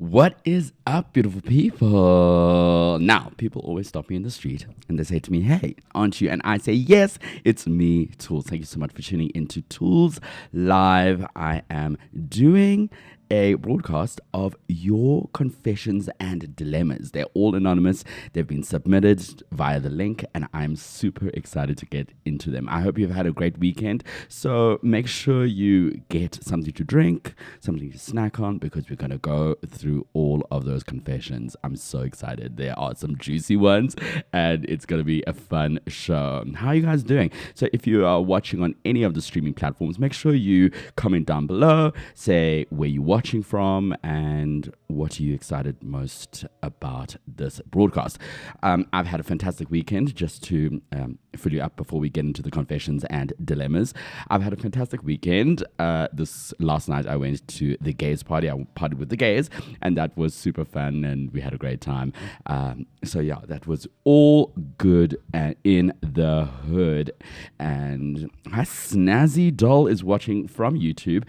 What is up, beautiful people? Now, people always stop me in the street and they say to me, "Hey, aren't you?" And I say, "Yes, it's me, Toolz." Thank you so much for tuning into Toolz Live. I am doing a broadcast of your confessions and dilemmas. They're all anonymous. They've been submitted via the link, and I'm super excited to get into them. I hope you've had a great weekend. So make sure you get something to drink, something to snack on, because we're going to go through all of those confessions. I'm so excited. There are some juicy ones, and it's going to be a fun show. How are you guys doing? So if you are watching on any of the streaming platforms, make sure you comment down below, say where you watching from and what are you excited most about this broadcast. I've had a fantastic weekend. Just to fill you up before we get into the confessions and dilemmas, I've had a fantastic weekend. This last night I went to the gays party. I partied with the gays, and that was super fun, and we had a great time. So yeah, that was all good in the hood. And my snazzy doll is watching from YouTube.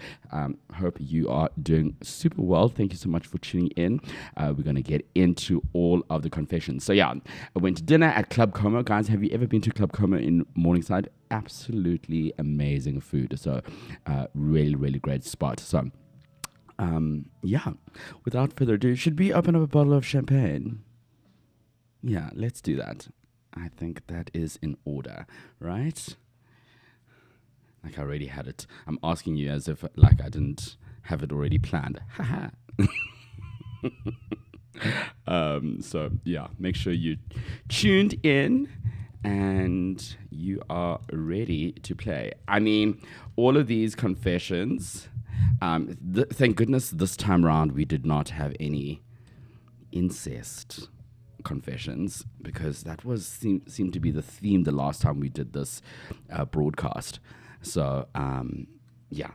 Hope you are doing super well. Thank you so much for tuning in. We're going to get into all of the confessions. So yeah, I went to dinner at Club Como. Guys, have you ever been to Club Como in Morningside? Absolutely amazing food. So really, really great spot. So yeah, without further ado, should we open up a bottle of champagne? Yeah, let's do that. I think that is in order, right? Like I already had it. I'm asking you as if like I didn't have it already planned. Haha. So yeah, make sure you tuned in and you are ready to play. I mean, all of these confessions, thank goodness this time around we did not have any incest confessions, because that was seemed to be the theme the last time we did this broadcast. So yeah.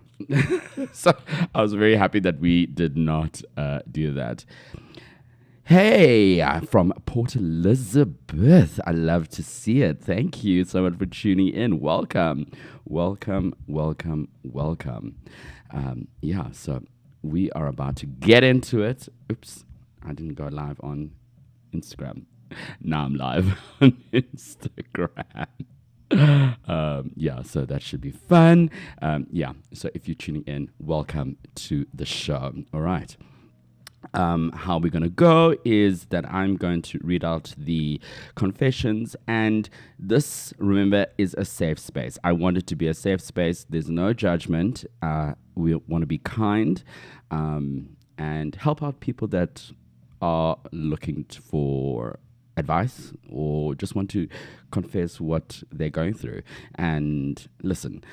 So I was very happy that we did not do that. Hey, from Port Elizabeth. I love to see it. Thank you so much for tuning in. Welcome. Yeah, so we are about to get into it. Oops, I didn't go live on Instagram. Now I'm live on Instagram. Yeah, so that should be fun. Yeah, so if you're tuning in, welcome to the show. All right. How we're going to go is that I'm going to read out the confessions, and this, remember, is a safe space. I want it to be a safe space. There's no judgment. We want to be kind and help out people that are looking for advice or just want to confess what they're going through. And listen,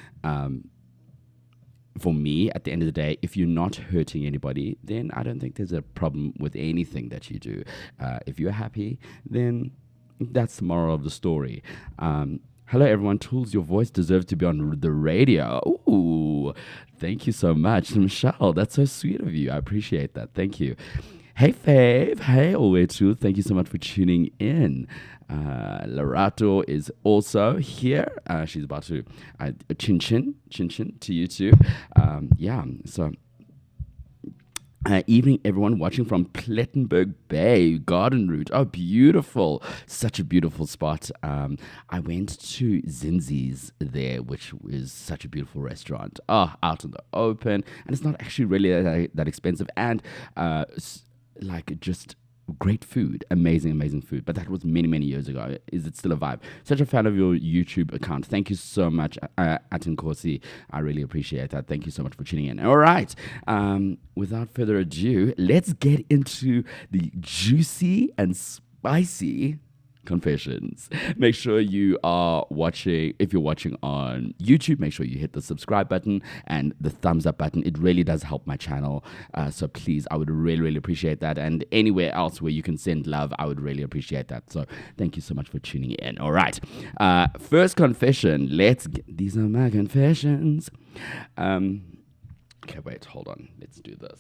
for me, at the end of the day, if you're not hurting anybody, then I don't think there's a problem with anything that you do. If you're happy, then that's the moral of the story. Hello, everyone. Toolz, your voice deserves to be on the radio. Ooh, thank you so much. Michelle, that's so sweet of you. I appreciate that. Thank you. Hey, Fave. Hey, Owetu. Thank you so much for tuning in. Larato is also here. She's about to chin to you too. Yeah, so evening, everyone watching from Plettenberg Bay, Garden Route. Oh, beautiful. Such a beautiful spot. I went to Zinzi's there, which is such a beautiful restaurant. Oh, out in the open. And it's not actually really that expensive. And like just great food, amazing food. But that was many years ago. Is it still a vibe? Such a fan of your YouTube account. Thank you so much, Atin Korsi. I really appreciate that. Thank you so much for tuning in. All right. Without further ado, let's get into the juicy and spicy confessions. Make sure you are watching. If you're watching on YouTube, make sure you hit the subscribe button and the thumbs up button. It really does help my channel. So please, I would really appreciate that. And anywhere else where you can send love, I would really appreciate that. So thank you so much for tuning in. All right. First confession. These are my confessions. Okay, wait, hold on. Let's do this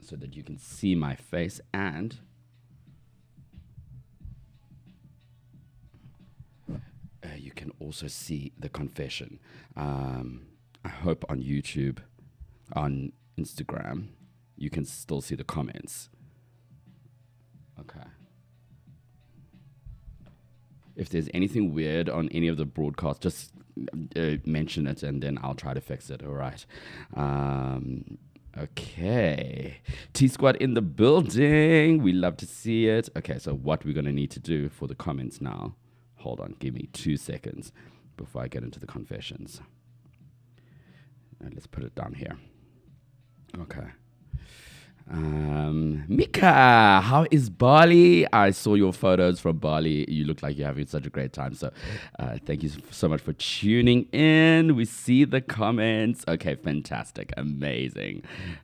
so that you can see my face and you can also see the confession. I hope on YouTube, on Instagram, you can still see the comments. Okay. If there's anything weird on any of the broadcasts, just mention it and then I'll try to fix it. All right. Okay. T Squad in the building. We love to see it. Okay, so what we're going to need to do for the comments now. Hold on. Give me 2 seconds before I get into the confessions. Let's put it down here. Okay. Mika, how is Bali? I saw your photos from Bali. You look like you're having such a great time. So thank you so much for tuning in. We see the comments. Okay, fantastic. Amazing.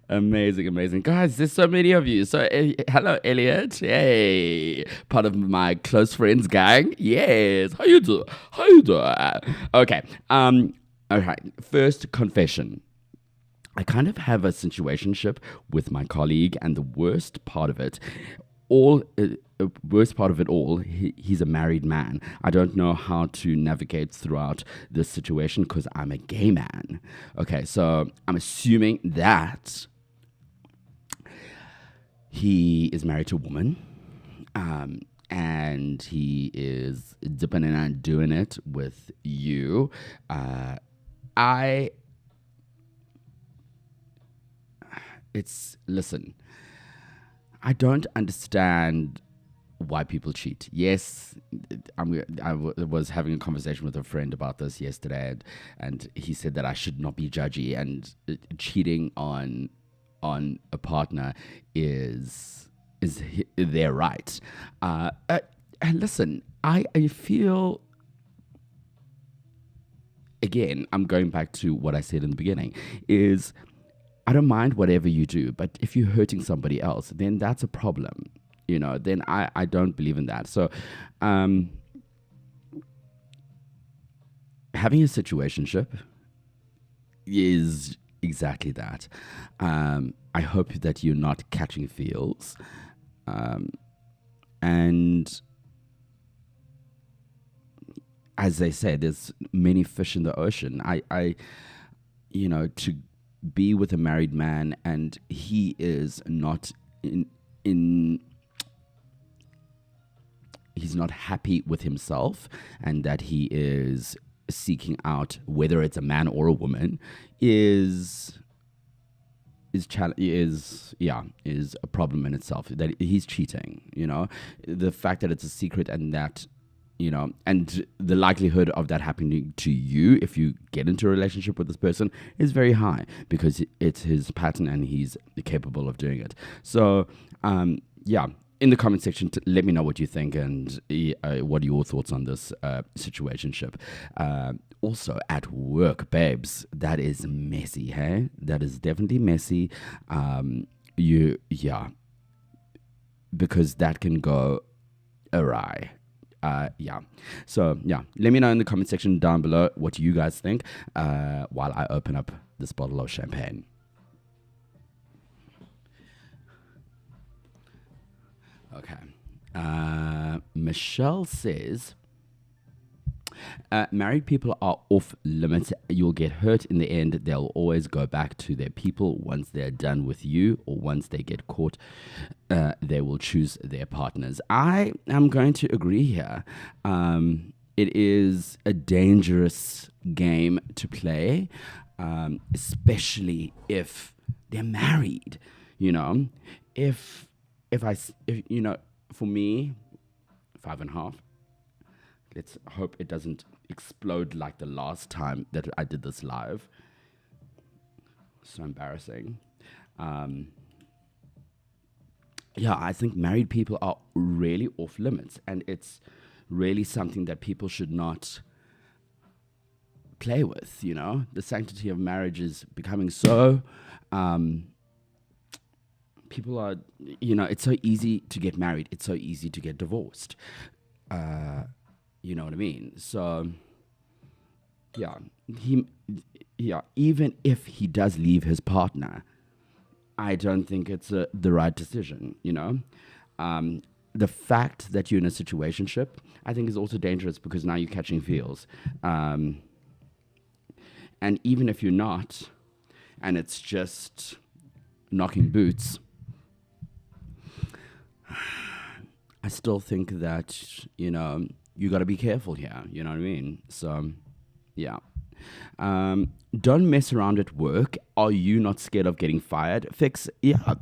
Guys, there's so many of you. So hello, Elliot. Hey, part of my close friends gang. Yes. How you doing? Okay. Okay. First confession. I kind of have a situationship with my colleague, and the worst part of it all, he's a married man. I don't know how to navigate throughout this situation because I'm a gay man. Okay, so I'm assuming that he is married to a woman, and he is dipping in and doing it with you. Listen, I don't understand why people cheat. Yes, I was having a conversation with a friend about this yesterday, and he said that I should not be judgy, and cheating on a partner is their right. And listen, I feel, again, I'm going back to what I said in the beginning, is I don't mind whatever you do, but if you're hurting somebody else, then that's a problem. Then I don't believe in that. So having a situationship is exactly that. I hope that you're not catching feels. And as they say, there's many fish in the ocean. To be with a married man and he is not he's not happy with himself, and that he is seeking out, whether it's a man or a woman, is a problem in itself. That he's cheating. The fact that it's a secret, and that and the likelihood of that happening to you if you get into a relationship with this person is very high, because it's his pattern and he's capable of doing it. So, in the comment section, let me know what you think, and what are your thoughts on this situationship. Also, at work, babes, that is messy, hey? That is definitely messy. Because that can go awry. So let me know in the comment section down below what you guys think, while I open up this bottle of champagne. Okay. Michelle says, married people are off limits. You'll get hurt in the end. They'll always go back to their people once they're done with you, or once they get caught. They will choose their partners. I am going to agree here. It is a dangerous game to play, especially if they're married. If for me, 5.5. Let's hope it doesn't explode like the last time that I did this live. So embarrassing. I think married people are really off limits, and it's really something that people should not play with. The sanctity of marriage is becoming so. People are, it's so easy to get married. It's so easy to get divorced. You know what I mean? So, even if he does leave his partner, I don't think it's the right decision, The fact that you're in a situationship, I think, is also dangerous, because now you're catching feels. And even if you're not, and it's just knocking boots, I still think that, you got to be careful here. You know what I mean? So, yeah. Don't mess around at work. Are you not scared of getting fired? Fix. Yeah,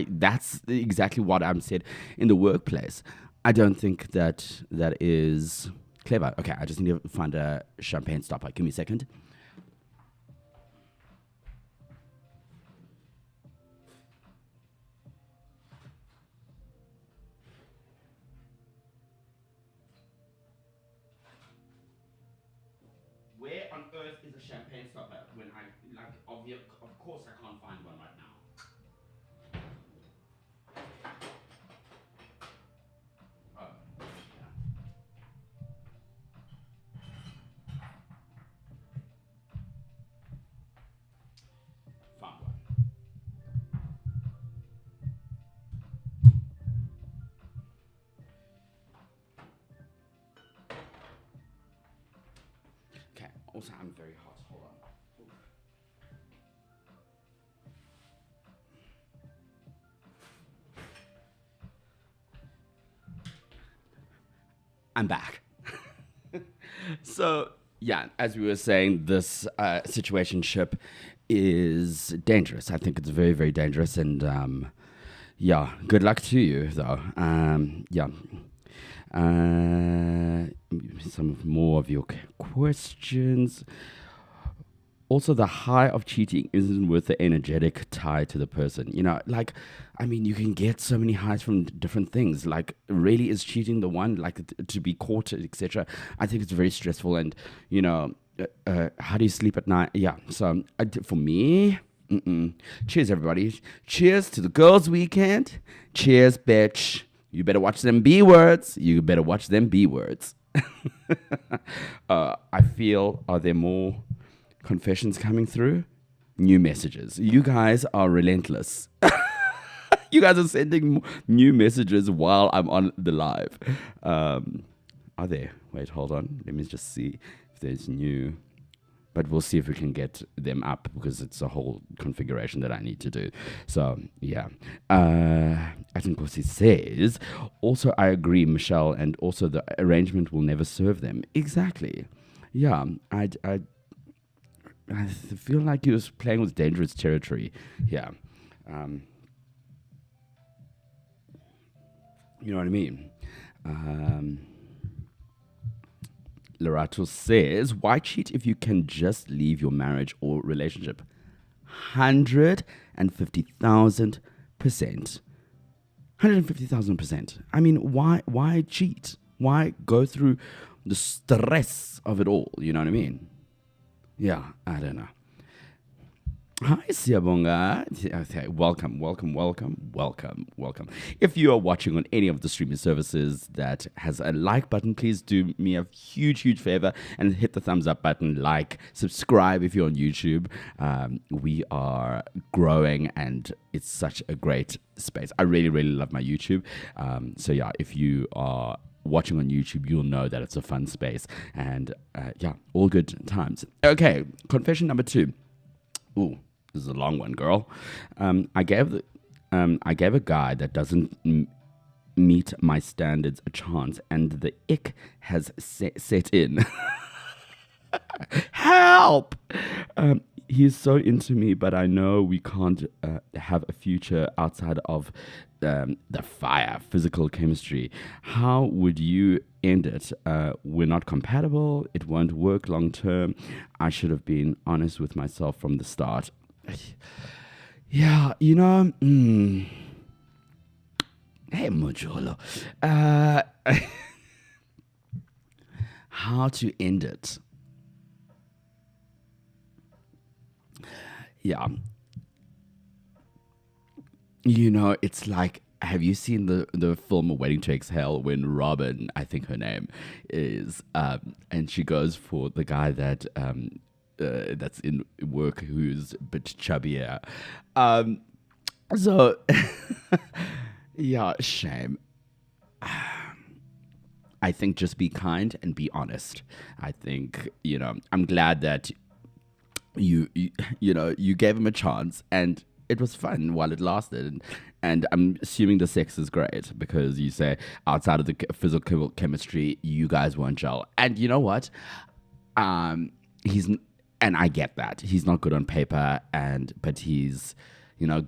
that's exactly what I'm said in the workplace. I don't think that is clever. Okay, I just need to find a champagne stopper. Give me a second. Where on earth is a champagne stopper when I like of course I can't find one right now. Oh, yeah. Found one. Okay. Also, I'm very hot. Hold on. I'm back. So, yeah, as we were saying, this situationship is dangerous. I think it's very, very dangerous. And yeah, good luck to you, though. Yeah. Some more of your questions. Also, the high of cheating isn't worth the energetic tie to the person. You can get so many highs from different things. Like, really, is cheating the one? Like, to be caught, etc. I think it's very stressful. And, how do you sleep at night? Yeah. So, for me, cheers, everybody. Cheers to the girls' weekend. Cheers, bitch. You better watch them B words. You better watch them B words. I feel, are there more confessions coming through? New messages. You guys are relentless. You guys are sending new messages while I'm on the live. Are there? Wait, hold on. Let me just see if there's new. But we'll see if we can get them up because it's a whole configuration that I need to do. So, yeah. I think what he says, also I agree, Michelle, and also the arrangement will never serve them. Exactly. Yeah, I feel like he was playing with dangerous territory. Yeah. You know what I mean? Lorato says, why cheat if you can just leave your marriage or relationship? 150,000%. 150,000%. I mean, why cheat? Why go through the stress of it all? You know what I mean? Yeah, I don't know. Hi, Siyabonga. Okay, welcome. If you are watching on any of the streaming services that has a like button, please do me a huge favor and hit the thumbs up button, like, subscribe if you're on YouTube. We are growing and it's such a great space. I really love my YouTube. So yeah, if you are watching on YouTube, you'll know that it's a fun space. And yeah, all good times. Okay, confession number 2. Ooh. This is a long one, girl. I gave a guy that doesn't meet my standards a chance, and the ick has set in. Help! He is so into me, but I know we can't have a future outside of the fire, physical chemistry. How would you end it? We're not compatible. It won't work long term. I should have been honest with myself from the start. Yeah, Hey, Mojolo. How to end it? Yeah. It's like, have you seen the film Waiting to Exhale when Robin, I think her name is, and she goes for the guy that that's in work who's a bit chubbier. So, yeah, shame. I think just be kind and be honest. I think, I'm glad that you gave him a chance, and it was fun while it lasted. And I'm assuming the sex is great because you say outside of the physical chemistry, you guys won't gel. And you know what? He's, and I get that he's not good on paper, but he's,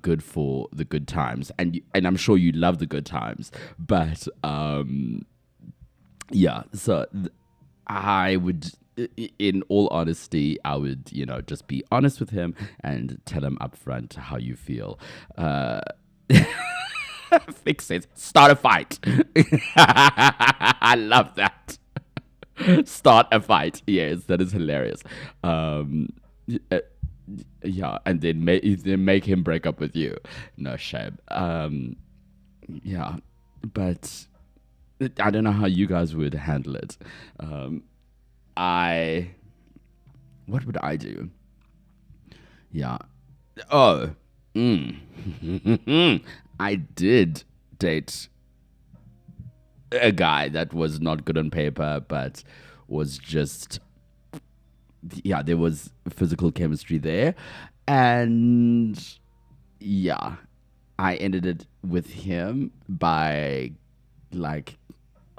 good for the good times, and I'm sure you love the good times, but yeah. So I would, in all honesty, I would, just be honest with him and tell him upfront how you feel. Fix it. Start a fight. I love that. Start a fight. Yes, that is hilarious. Yeah, and then make him break up with you. No shame. Yeah, but I don't know how you guys would handle it. What would I do? Yeah. Oh. I did date a guy that was not good on paper, but was just, yeah, there was physical chemistry there. And yeah, I ended it with him by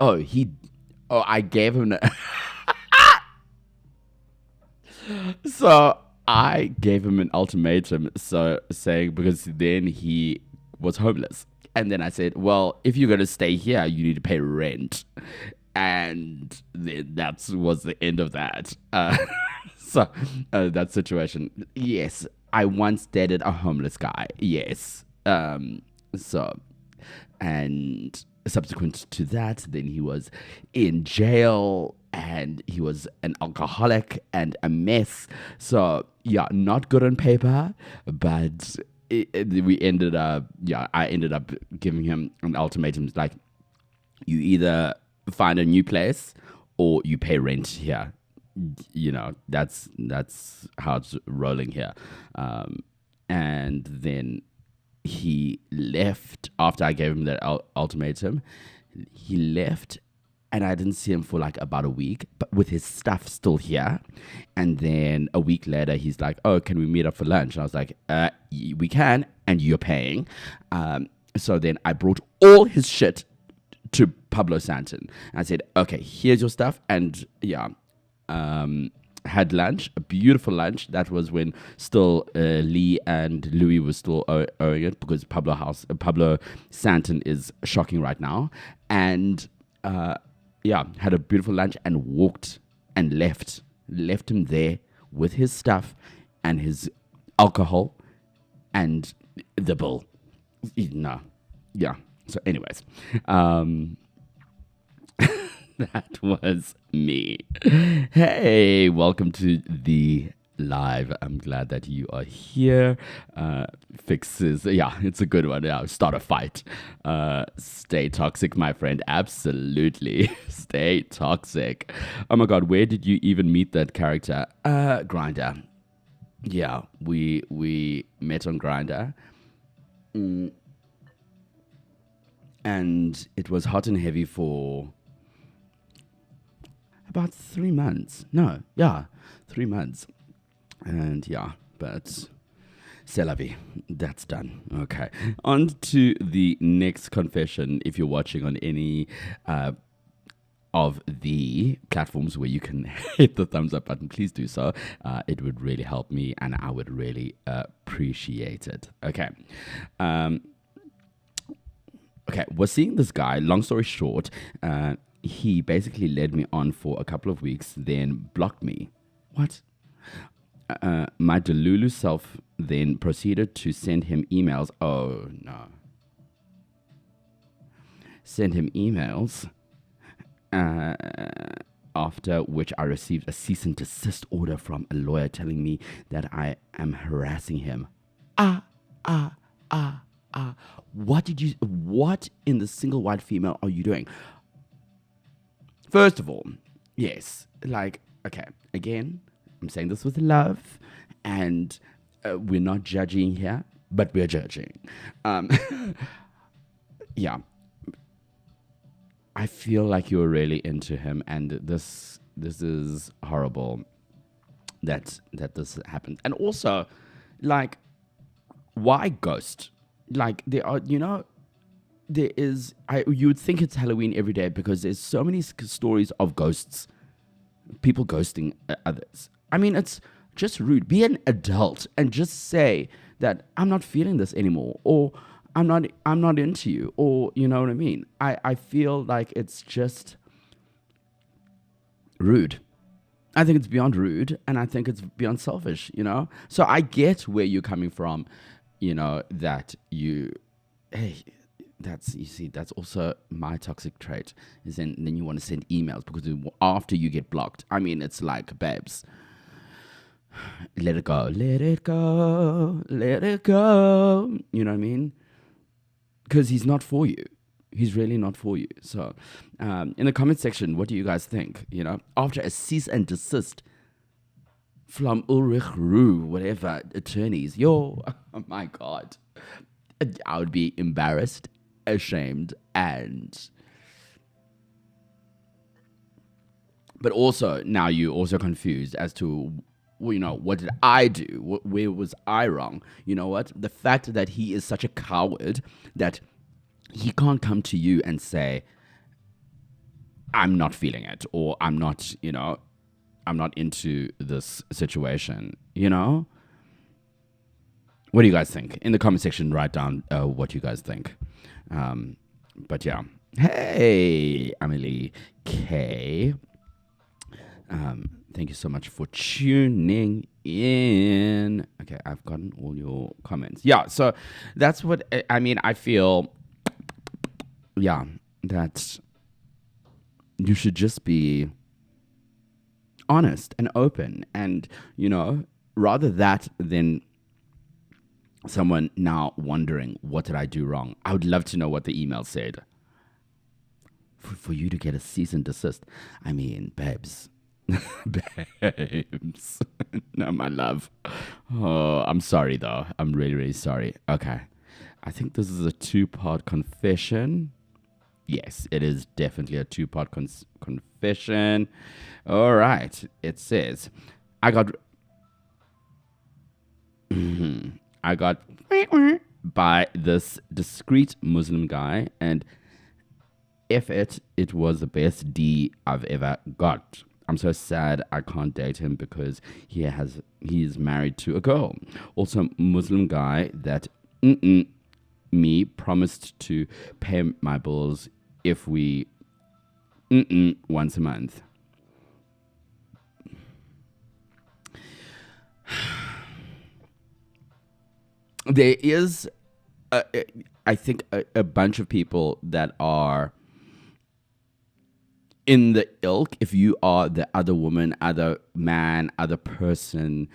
I gave him so I gave him an ultimatum, saying, because then he was homeless. And then I said, well, if you're going to stay here, you need to pay rent. And then that was the end of that. That situation. Yes, I once dated a homeless guy. Yes. And subsequent to that, then he was in jail and he was an alcoholic and a mess. So yeah, not good on paper, but I ended up giving him an ultimatum, like, you either find a new place or you pay rent here. That's how it's rolling here. And then he left after I gave him that ultimatum. He left, and I didn't see him for about a week, but with his stuff still here. And then a week later, he's like, oh, can we meet up for lunch? And I was like, we can, and you're paying. So then I brought all his shit to Pablo Santon. I said, okay, here's your stuff. And yeah, had lunch, a beautiful lunch. That was when still Lee and Louis were still owing it, because Pablo Santon is shocking right now. And yeah, had a beautiful lunch and walked and left him there with his stuff and his alcohol and the bill. No, yeah. So anyways, that was me. Hey, welcome to the live. I'm glad that you are here. Fixes, yeah, it's a good one. Yeah, start a fight. Stay toxic, my friend. Absolutely. Stay toxic. Oh my God, where did you even meet that character? Grindr. Yeah, we met on Grindr. And it was hot and heavy for about 3 months. No, yeah, 3 months. And yeah, but c'est la vie. That's done. Okay. On to the next confession. If you're watching on any of the platforms where you can hit the thumbs up button, please do so. It would really help me, and I would really appreciate it. Okay. Okay, was seeing this guy, long story short, he basically led me on for a couple of weeks, then blocked me. What? My Delulu self then proceeded to send him emails. Oh, no. Send him emails, after which I received a cease and desist order from a lawyer telling me that I am harassing him. What in the single white female are you doing? First of all, yes, okay, again, I'm saying this with love, and we're not judging here, but we're judging. Yeah, I feel like you're really into him, and this is horrible that this happened. And also, why ghost? Like there are, there is. You would think it's Halloween every day because there's so many stories of ghosts, people ghosting others. I mean, it's just rude. Be an adult and just say that I'm not feeling this anymore, or I'm not into you, or you know what I mean. I feel like it's just rude. I think it's beyond rude, and I think it's beyond selfish. So I get where you're coming from. That hey, that's also my toxic trait. Is then you want to send emails because after you get blocked. I mean, it's like, babes, let it go, let it go, let it go. You know what I mean? Because he's not for you. He's really not for you. So, in the comment section, what do you guys think? After a cease and desist from Ulrich Rue, whatever attorneys, oh my God, I would be embarrassed, ashamed, but also now you're also confused as to, what did I do? Where was I wrong? You know what? The fact that he is such a coward that he can't come to you and say, I'm not feeling it, or I'm not into this situation, What do you guys think? In the comment section, write down what you guys think. But yeah. Hey, Amelie K. Thank you so much for tuning in. Okay, I've gotten all your comments. Yeah, so that's what I mean. I feel, that you should just be honest and open, and rather that than someone now wondering, what did I do wrong? I would love to know what the email said for you to get a cease and desist. I mean, babes. Babes. No, my love. Oh, I'm sorry though. I'm really, really sorry. Okay. I think this is a 2-part confession. Yes, it is definitely a 2-part confession. All right. It says, I got by this discreet Muslim guy, and it was the best D I've ever got. I'm so sad I can't date him because he is married to a girl. Also, Muslim guy that me promised to pay my bills if we once a month. There is, I think, a bunch of people that are in the ilk. If you are the other woman, other man, other person,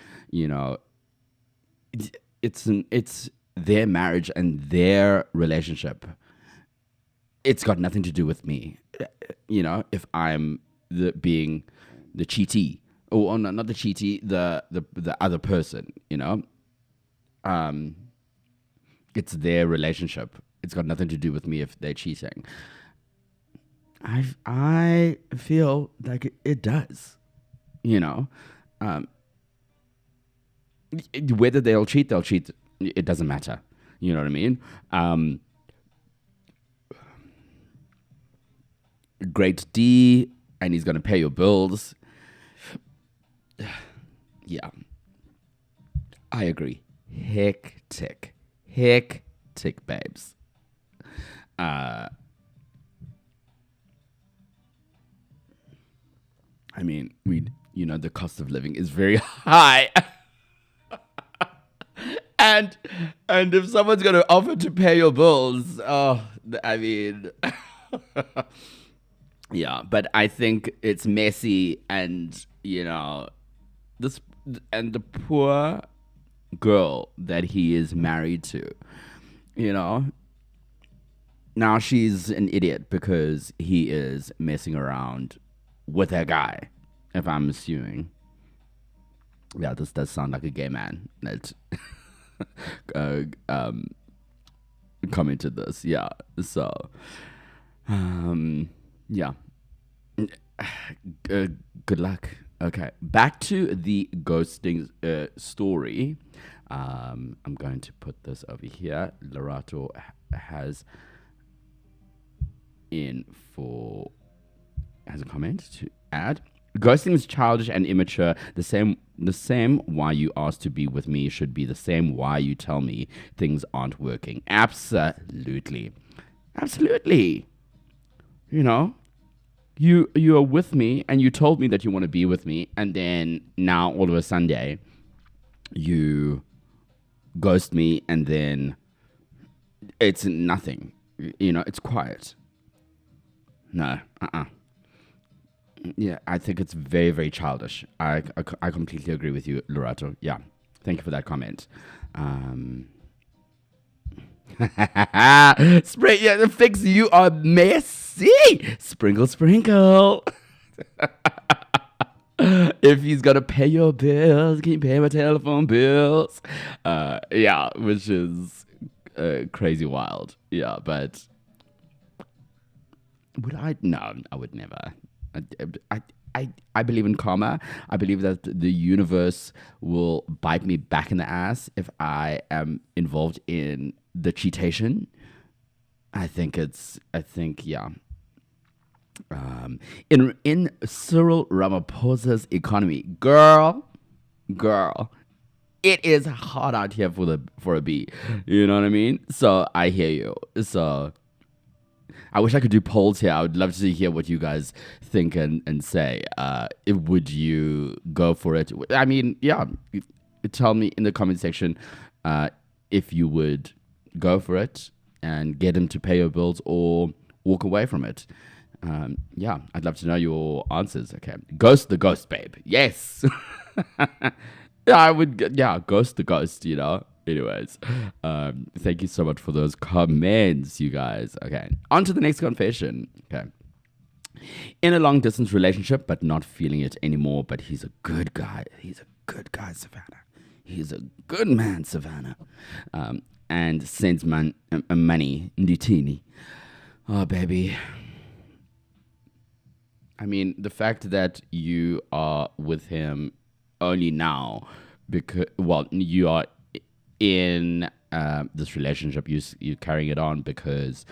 it's their marriage and their relationship. It's got nothing to do with me. If I'm being the cheatee, or no, not the cheatee, the other person, it's their relationship. It's got nothing to do with me if they're cheating. I feel like it does, whether they'll cheat. It doesn't matter. You know what I mean? Great D, and he's going to pay your bills. Yeah. I agree. Hectic, babes. I mean, the cost of living is very high. and if someone's going to offer to pay your bills, I mean, yeah, but I think it's messy, and, this, and the poor girl that he is married to, now she's an idiot because he is messing around with a guy, if I'm assuming. Yeah, this does sound like a gay man that commented this. Yeah, so yeah, good luck. Okay, back to the ghosting story. I'm going to put this over here. Lorato has has a comment to add. Ghosting is childish and immature. The same why you asked to be with me should be the same why you tell me things aren't working. Absolutely. Absolutely. You know, you are with me and you told me that you want to be with me, and then now all of a Sunday you ghost me, and then it's nothing. You know, it's quiet. No. Yeah, I think it's very, very childish. I completely agree with you, Lorato. Yeah, thank you for that comment. Yeah, Fix, you are messy. Sprinkle, sprinkle. If he's gonna pay your bills, can you pay my telephone bills? Yeah, which is crazy wild. Yeah, but would I? No, I would never. I believe in karma. I believe that the universe will bite me back in the ass if I am involved in the cheatation. Yeah. In Cyril Ramaphosa's economy, girl, it is hot out here for a bee. You know what I mean? So I hear you. So I wish I could do polls here. I would love to hear what you guys think and say. Would you go for it? I mean, yeah. Tell me in the comment section if you would go for it and get him to pay your bills or walk away from it. Yeah, I'd love to know your answers. Okay. Ghost the ghost, babe. Yes. Yeah, I would. Yeah, ghost the ghost, you know. Anyways, thank you so much for those comments, you guys. Okay, on to the next confession. Okay. In a long distance relationship, but not feeling it anymore, but he's a good guy. He's a good guy, Savannah. He's a good man, Savannah. And sends money, Ndutini. Oh, baby. I mean, the fact that you are with him only now because, well, you are in this relationship, you're carrying it on because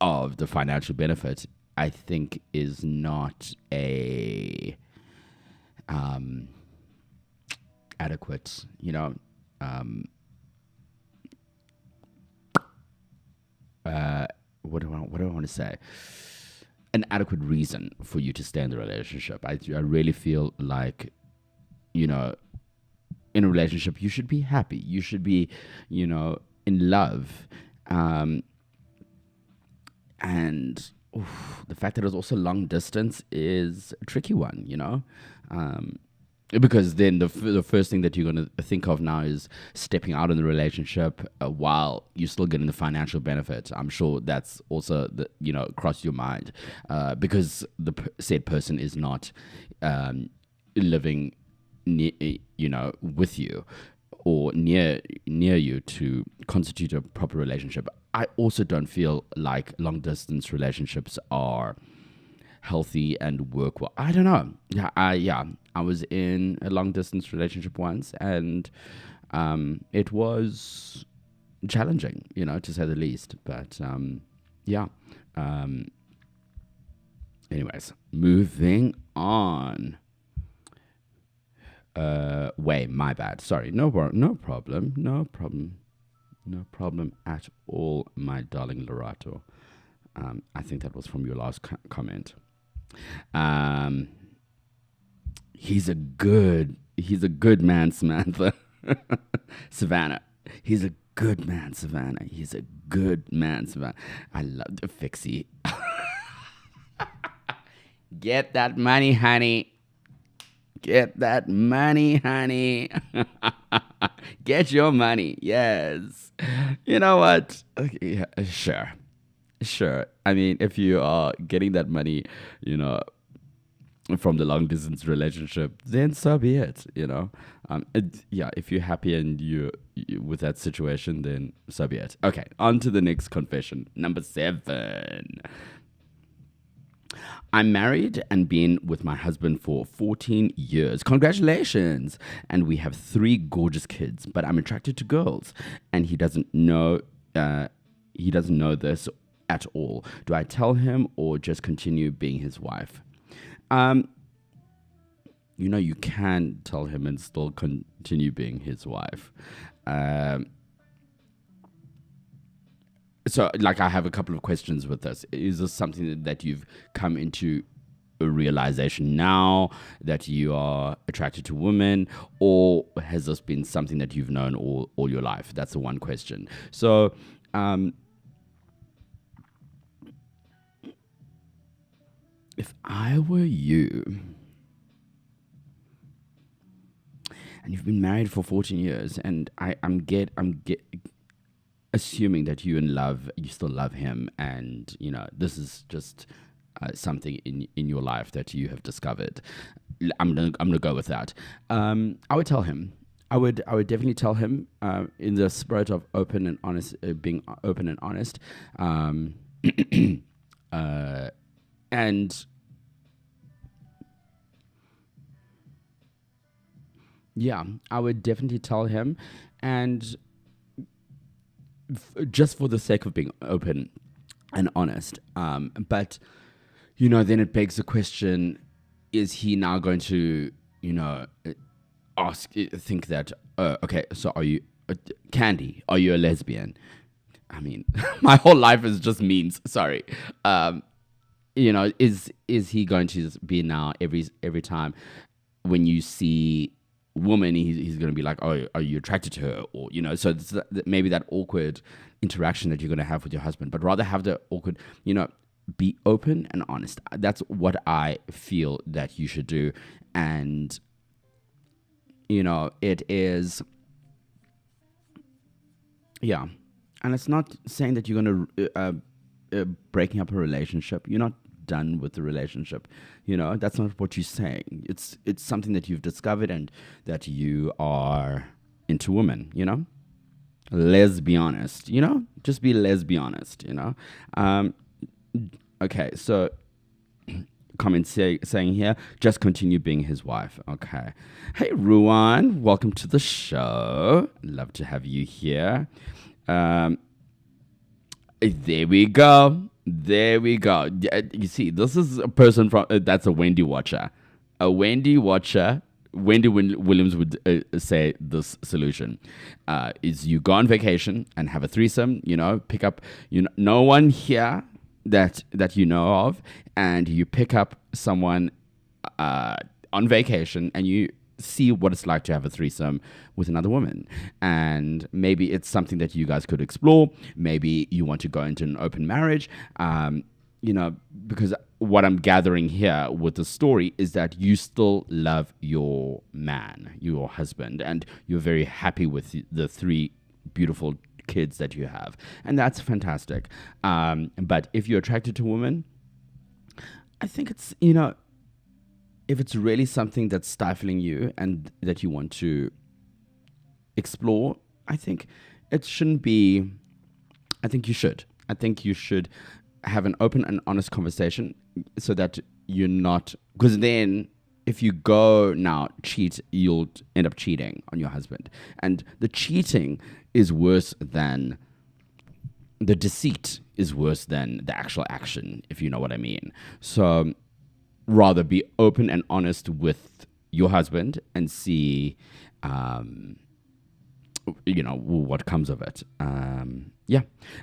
of the financial benefit, I think is not a adequate, you know, what do I want to say? An adequate reason for you to stay in the relationship. I really feel like, you know, in a relationship, you should be happy. You should be, you know, in love. And the fact that it's also long distance is a tricky one, you know, because then the first thing that you're going to think of now is stepping out in the relationship while you're still getting the financial benefit. I'm sure that's also, crossed your mind because the said person is not living with you or near you to constitute a proper relationship. I also don't feel like long distance relationships are healthy and work well. I don't know. I was in a long distance relationship once, and it was challenging, to say the least. But anyways, moving on. My bad. Sorry. No problem at all, my darling Lorato. I think that was from your last comment. He's a good man, Samantha. Savannah. He's a good man, Savannah. He's a good man, Savannah. I love the Fixie. Get that money, honey. Get that money, honey. Get your money. Yes. You know what? Okay, yeah, sure. I mean, if you are getting that money, from the long distance relationship, then so be it, if you're happy and you with that situation, then so be it. Okay, on to the next confession. Number 7. I'm married and been with my husband for 14 years. Congratulations. And we have 3 gorgeous kids, but I'm attracted to girls and he doesn't know this at all. Do I tell him or just continue being his wife? Um, you can tell him and still continue being his wife. Um, so, like, I have a couple of questions with this. Is this something that you've come into a realization now that you are attracted to women, or has this been something that you've known all your life? That's the one question. So, if I were you, and you've been married for 14 years, and I'm assuming that you still love him, and this is just something in your life that you have discovered. I'm gonna go with that. I would tell him. I would definitely tell him in the spirit of open and honest, being open and honest, and yeah, I would definitely tell him, and just for the sake of being open and honest. But then it begs the question: is he now going to, think that, okay, so are you, Candy? Are you a lesbian? I mean, my whole life is just memes. Sorry. Is he going to be now every time when you see woman, he's going to be like, oh, are you attracted to her? Or so it's maybe that awkward interaction that you're going to have with your husband, but rather have the awkward, be open and honest. That's what I feel that you should do. And it is, yeah, and it's not saying that you're going to breaking up a relationship. You're not done with the relationship. That's not what you're saying. It's something that you've discovered and that you are into women. Let's be honest. Just be honest. Okay, so comment saying here, just continue being his wife. Okay. Hey, Ruan, welcome to the show. Love to have you here. There we go. You see, this is a person from that's a Wendy watcher. A Wendy watcher. Wendy Williams would say this solution is you go on vacation and have a threesome. Pick up no one here that you know of, and you pick up someone on vacation, and you see what it's like to have a threesome with another woman. And maybe it's something that you guys could explore. Maybe you want to go into an open marriage, because what I'm gathering here with the story is that you still love your man, your husband, and you're very happy with the 3 beautiful kids that you have, and that's fantastic. But if you're attracted to women, I think it's if it's really something that's stifling you and that you want to explore, I think it shouldn't be. I think you should have an open and honest conversation, so that you're not, because then if you go now cheat, you'll end up cheating on your husband, and the cheating is worse than the deceit, is worse than the actual action, if you know what I mean. So rather be open and honest with your husband and see what comes of it.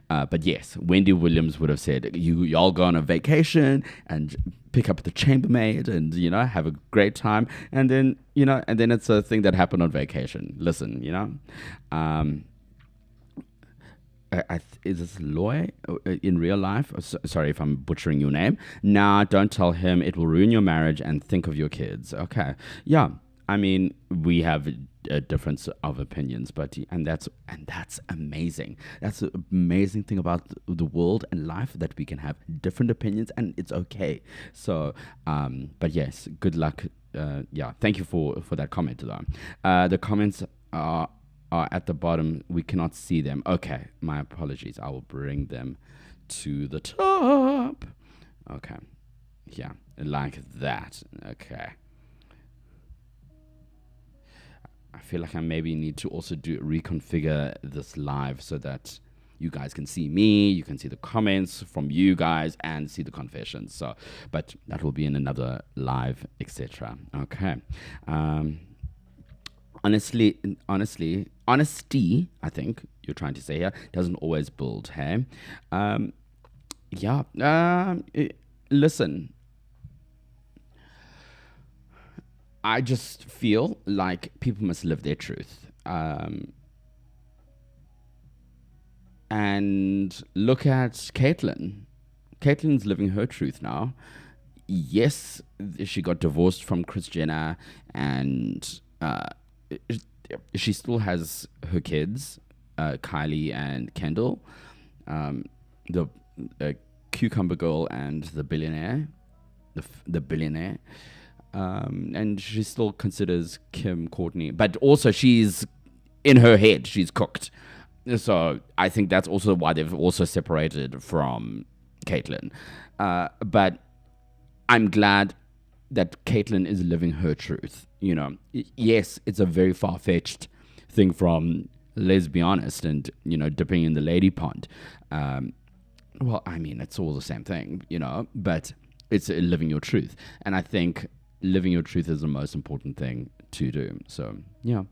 But yes, Wendy Williams would have said y'all go on a vacation and pick up the chambermaid and have a great time, and then it's a thing that happened on vacation. Listen, is this Loy in real life? Sorry if I'm butchering your name. Nah, don't tell him. It will ruin your marriage, and think of your kids. Okay. Yeah. I mean, we have a difference of opinions, and that's amazing. That's the amazing thing about the world and life, that we can have different opinions, and it's okay. So, but yes, good luck. Thank you for that comment, though. The comments are at the bottom. We cannot see them. Okay, my apologies. I will bring them to the top. Okay. Yeah, like that. Okay. I feel like I maybe need to also reconfigure this live so that you guys can see me, you can see the comments from you guys, and see the confessions. So, but that will be in another live, etc. Okay. Honesty, I think you're trying to say here, doesn't always build. Hey, yeah. Listen, I just feel like people must live their truth. And look at Caitlyn. Caitlyn's living her truth now. Yes, she got divorced from Kris Jenner, and she still has her kids, Kylie and Kendall, the cucumber girl and the billionaire, the billionaire. And she still considers Kim Courtney, but also she's in her head, she's cooked. So I think that's also why they've also separated from Caitlyn. But I'm glad that Caitlyn is living her truth. You know, yes, it's a very far-fetched thing from, let's be honest, and, you know, dipping in the lady pond. Well, I mean, it's all the same thing, you know, but it's living your truth. And I think living your truth is the most important thing to do. So, yeah.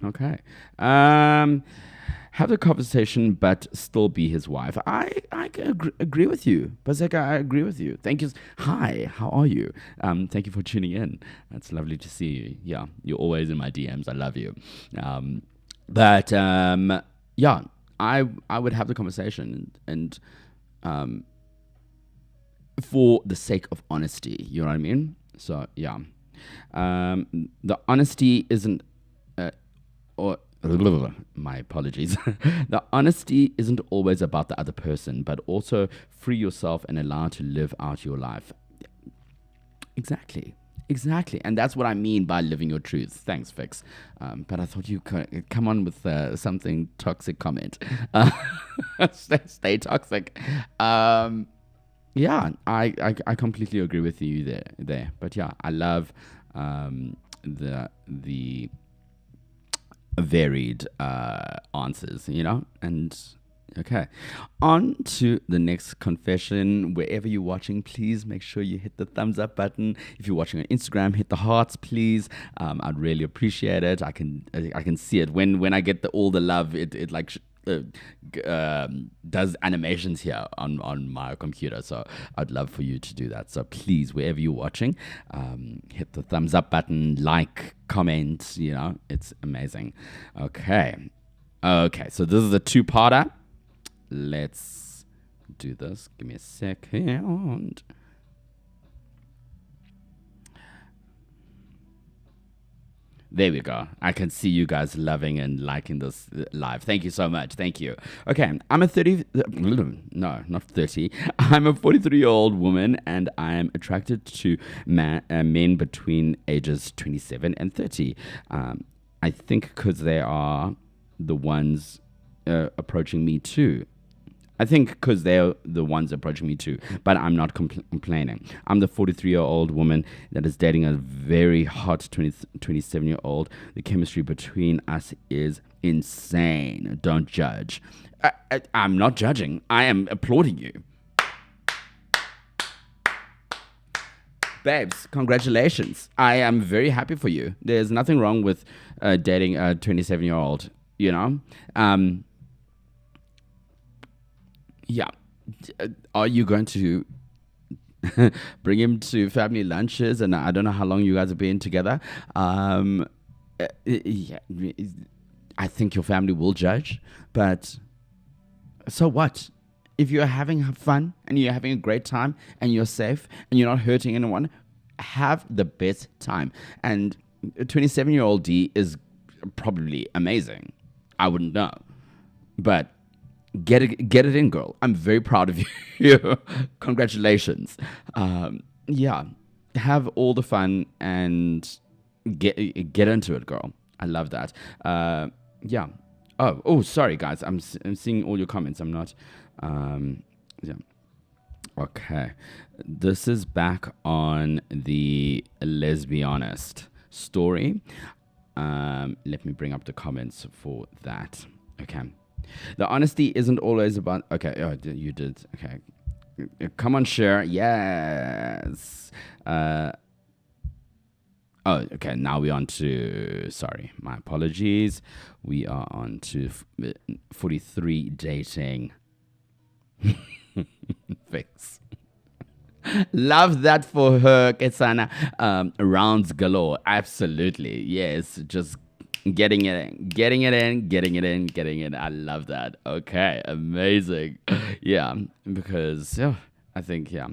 Okay. Have the conversation, but still be his wife. I agree with you. Bazeka, I agree with you. Thank you. Hi, how are you? Thank you for tuning in. It's lovely to see you. Yeah, you're always in my DMs. I love you. Yeah, I would have the conversation and for the sake of honesty, you know what I mean? So, yeah. The honesty isn't... or my apologies. The honesty isn't always about the other person, but also free yourself and allow to live out your life. Exactly. And that's what I mean by living your truth. Thanks, Fix. But I thought you could come on with something toxic comment. Stay toxic. Yeah, I completely agree with you there. But yeah, I love the varied answers, you know. And okay, on to the next confession. Wherever you're watching, please make sure you hit the thumbs up button. If you're watching on Instagram, hit the hearts, please. I'd really appreciate it. I can see it when I get all the love. It like does animations here on my computer, so I'd love for you to do that. So please, wherever you're watching, hit the thumbs up button, like, comment, you know, it's amazing. Okay, so this is a two-parter. Let's do this. Give me a second. There we go. I can see you guys loving and liking this live. Thank you so much. Thank you. Okay, I'm a 30... No, not 30. I'm a 43-year-old woman, and I am attracted to men between ages 27 and 30. I think because they are the ones approaching me too. I think because they're the ones approaching me too, but I'm not complaining. I'm the 43-year-old woman that is dating a very hot 27-year-old. The chemistry between us is insane. Don't judge. I'm not judging. I am applauding you. Babes, congratulations. I am very happy for you. There's nothing wrong with dating a 27-year-old, you know? Yeah. Are you going to bring him to family lunches? And I don't know how long you guys have been together. Yeah, I think your family will judge. But so what? If you're having fun and you're having a great time and you're safe and you're not hurting anyone, have the best time. And a 27-year-old D is probably amazing. I wouldn't know. But get it in, girl. I'm very proud of you. Congratulations. Yeah, have all the fun and get into it, girl. I love that. Yeah. Oh, sorry, guys. I'm seeing all your comments. I'm not. Yeah. Okay. This is back on the lesbianist story. Let me bring up the comments for that. Okay. The honesty isn't always about. Okay. Oh, you did. Okay. Come on, share. Yes. Oh, okay. Now we're on to. Sorry, my apologies. We are on to 43 dating. Fix. Love that for her, Ketsana. Rounds galore. Absolutely. Yes. Just getting it in, getting it in, getting it in, getting it in. I love that. Okay. Amazing. Yeah. Because I think, yeah.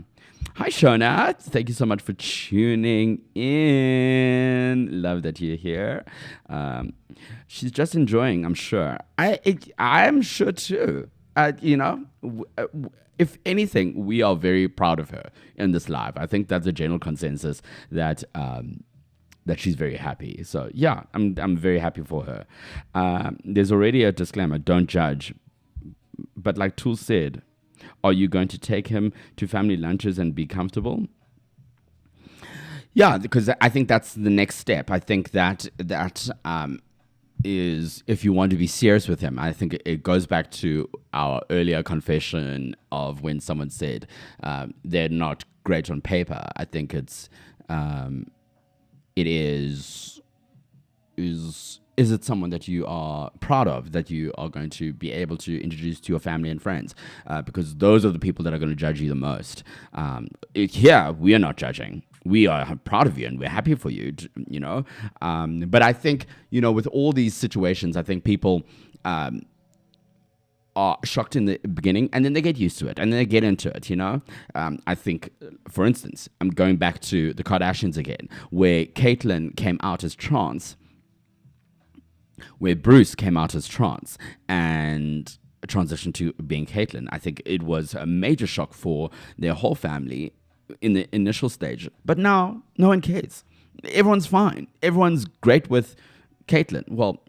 Hi, Shona. Thank you so much for tuning in. Love that you're here. She's just enjoying, I'm sure. I'm sure too. If anything, we are very proud of her in this live. I think that's a general consensus that that she's very happy. So yeah, I'm very happy for her. There's already a disclaimer: don't judge. But like Toolz said, are you going to take him to family lunches and be comfortable? Yeah, because I think that's the next step. I think that is if you want to be serious with him. I think it goes back to our earlier confession of when someone said they're not great on paper. I think it is it someone that you are proud of, that you are going to be able to introduce to your family and friends? Because those are the people that are going to judge you the most. Here, we are not judging. We are proud of you and we're happy for you, But I think, with all these situations, I think people are shocked in the beginning and then they get used to it and then they get into it, I think, for instance, I'm going back to the Kardashians again, where Caitlyn came out as trans, where Bruce came out as trans and transitioned to being Caitlyn. I think it was a major shock for their whole family in the initial stage. But now, no one cares. Everyone's fine. Everyone's great with Caitlyn. Well,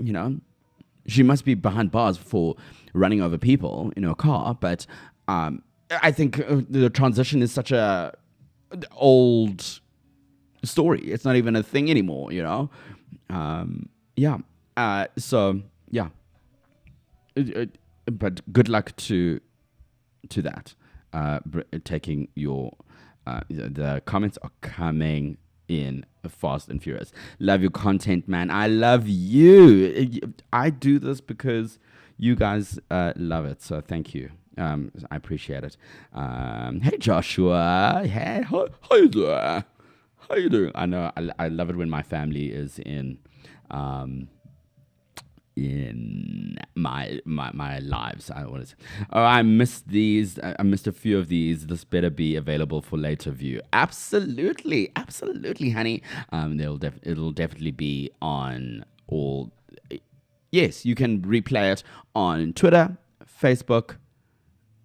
she must be behind bars for running over people in her car. But I think the transition is such a old story. It's not even a thing anymore, Yeah. So yeah, but good luck to that. Taking your the comments are coming in fast and furious. Love your content, man. I love you. I do this because you guys love it. So thank you. I appreciate it. Hey Joshua. Hey, how you doing? How you doing? I know I love it when my family is in my lives. I missed these. I missed a few of these. This better be available for later view. Absolutely, honey. It'll definitely be on all. Yes, you can replay it on Twitter, Facebook,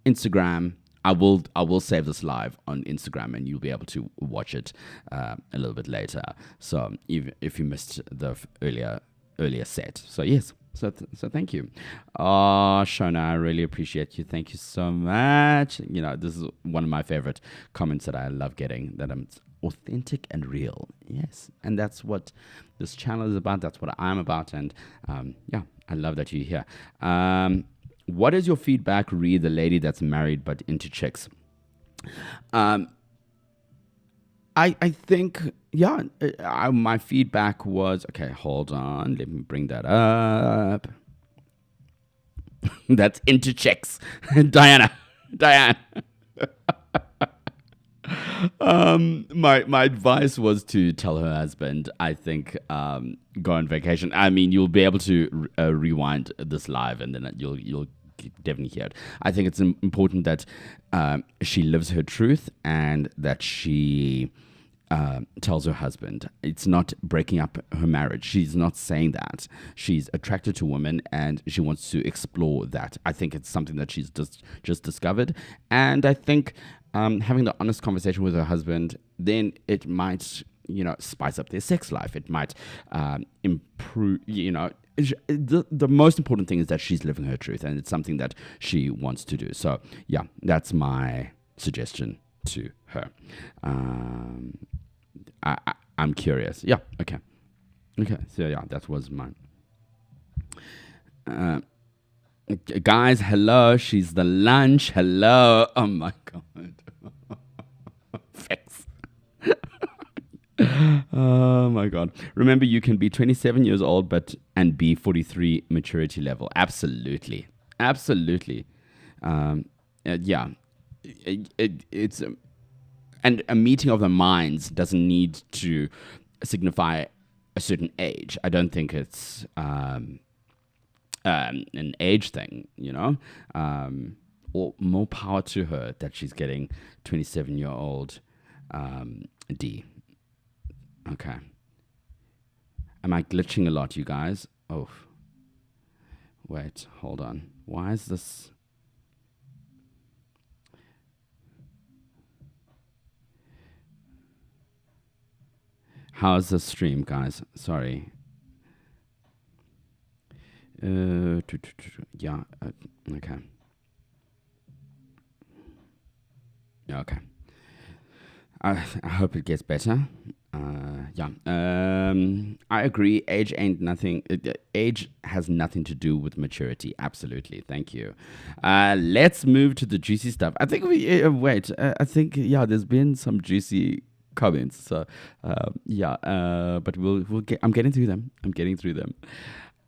Instagram. I will save this live on Instagram, and you'll be able to watch it a little bit later. So if you missed the earlier set, so yes. So thank you. Oh, Shona, I really appreciate you. Thank you so much. This is one of my favorite comments that I love getting, that I'm authentic and real. Yes. And that's what this channel is about. That's what I'm about. And I love that you're here. What is your feedback, Ree, the lady that's married but into chicks? I think, my feedback was, okay, hold on. Let me bring that up. That's into chicks. Diane. My advice was to tell her husband, I think, go on vacation. I mean, you'll be able to rewind this live and then you'll definitely hear it. I think it's important that she lives her truth and that she tells her husband. It's not breaking up her marriage. She's not saying that. She's attracted to women and she wants to explore that. I think it's something that she's just discovered. And I think having the honest conversation with her husband, then it might, spice up their sex life. It might improve, the most important thing is that she's living her truth and it's something that she wants to do. So yeah, that's my suggestion to her. I'm curious. Yeah. Okay. So yeah, that was mine. Guys, hello. She's the lunch. Hello. Oh my god. Thanks. Oh my god. Remember, you can be 27 years old and be 43 maturity level. Absolutely. Yeah. It's and a meeting of the minds doesn't need to signify a certain age. I don't think it's an age thing, or more power to her that she's getting 27-year-old D. Okay. Am I glitching a lot, you guys? Oh. Wait, hold on. Why is this? How's the stream, guys? Sorry. Yeah. Okay. Okay. I hope it gets better. Yeah. I agree. Age ain't nothing. Age has nothing to do with maturity. Absolutely. Thank you. Let's move to the juicy stuff. I think wait. I think there's been some juicy comments. So but we'll get. I'm getting through them.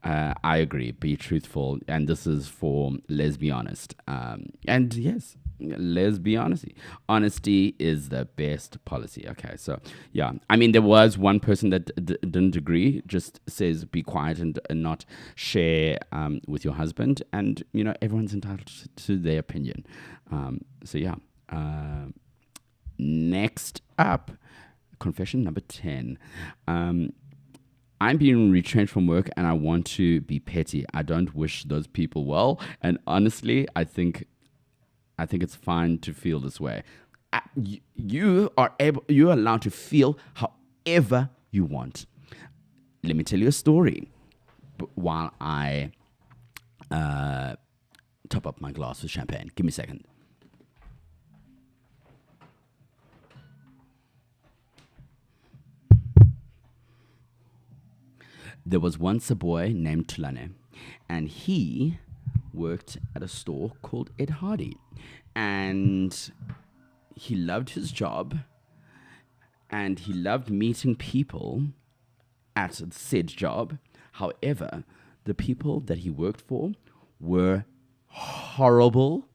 I agree. Be truthful, and this is for let's be honest. And yes, let's be honest. Honesty is the best policy. Okay, so yeah, I mean, there was one person that didn't agree. Just says be quiet and not share with your husband, and everyone's entitled to their opinion. So yeah. Next up, confession number 10. I'm being retrenched from work and I want to be petty. I don't wish those people well. And honestly, I think it's fine to feel this way. You are allowed to feel however you want. Let me tell you a story while I top up my glass with champagne. Give me a second. There was once a boy named Thulane, and he worked at a store called Ed Hardy, and he loved his job, and he loved meeting people at said job. However, the people that he worked for were horrible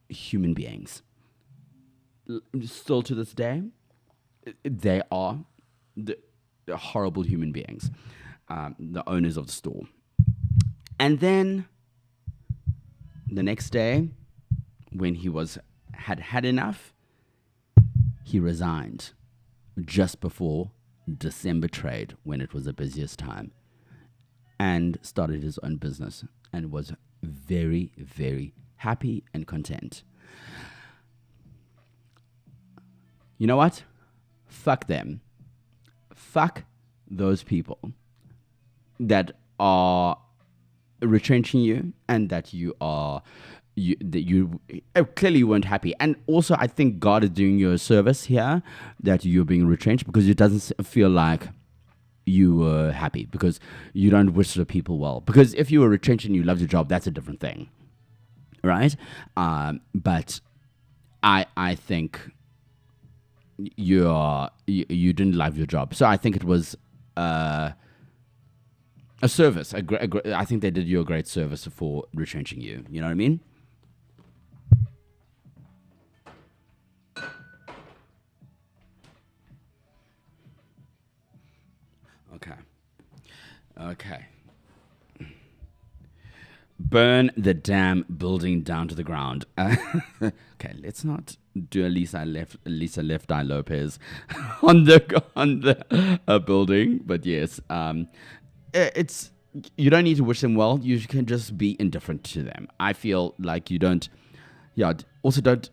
human beings. Still to this day, they are the horrible human beings. The owners of the store. And then the next day, when he had enough, he resigned just before December trade, when it was the busiest time, and started his own business and was very, very happy and content. You know what? Fuck them. Fuck those people that are retrenching you and that you clearly you weren't happy. And also, I think God is doing you a service here that you're being retrenched, because it doesn't feel like you were happy, because you don't wish the people well. Because if you were retrenched and you loved your job, that's a different thing, right? But I think you didn't love your job, so I think it was a service. I think they did you a great service for retrenching you. You know what I mean? Okay. Burn the damn building down to the ground. Okay, let's not do a Lisa Left Eye Lopez on the building. But yes, it's, you don't need to wish them well. You can just be indifferent to them. I feel like you don't. Yeah. Also, don't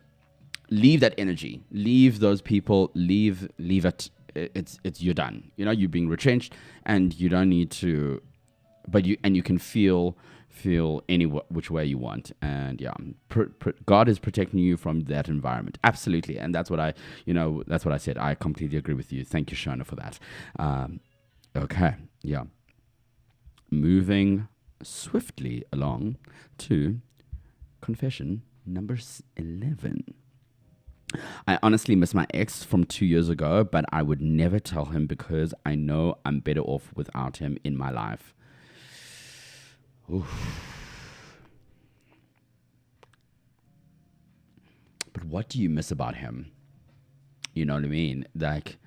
leave that energy. Leave those people. Leave it. It's you're done. You're being retrenched, and you don't need to but you can feel any which way you want, and yeah, God is protecting you from that environment, absolutely. And that's what I said. I completely agree with you. Thank you, Shona, for that. Okay, yeah, moving swiftly along to confession number 11. I honestly miss my ex from 2 years ago, but I would never tell him because I know I'm better off without him in my life. Oof. But what do you miss about him? You know what I mean? Like,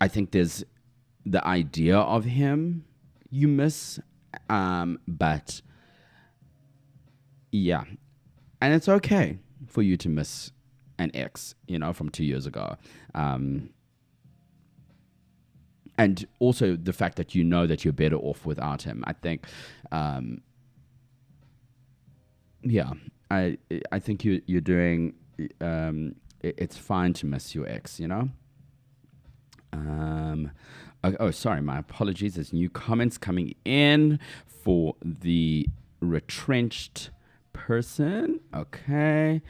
I think there's the idea of him you miss, but yeah, and it's okay for you to miss an ex, from 2 years ago. And also the fact that you know that you're better off without him. I think, yeah, I think you're doing. It's fine to miss your ex, Oh, sorry, my apologies. There's new comments coming in for the retrenched person. Okay.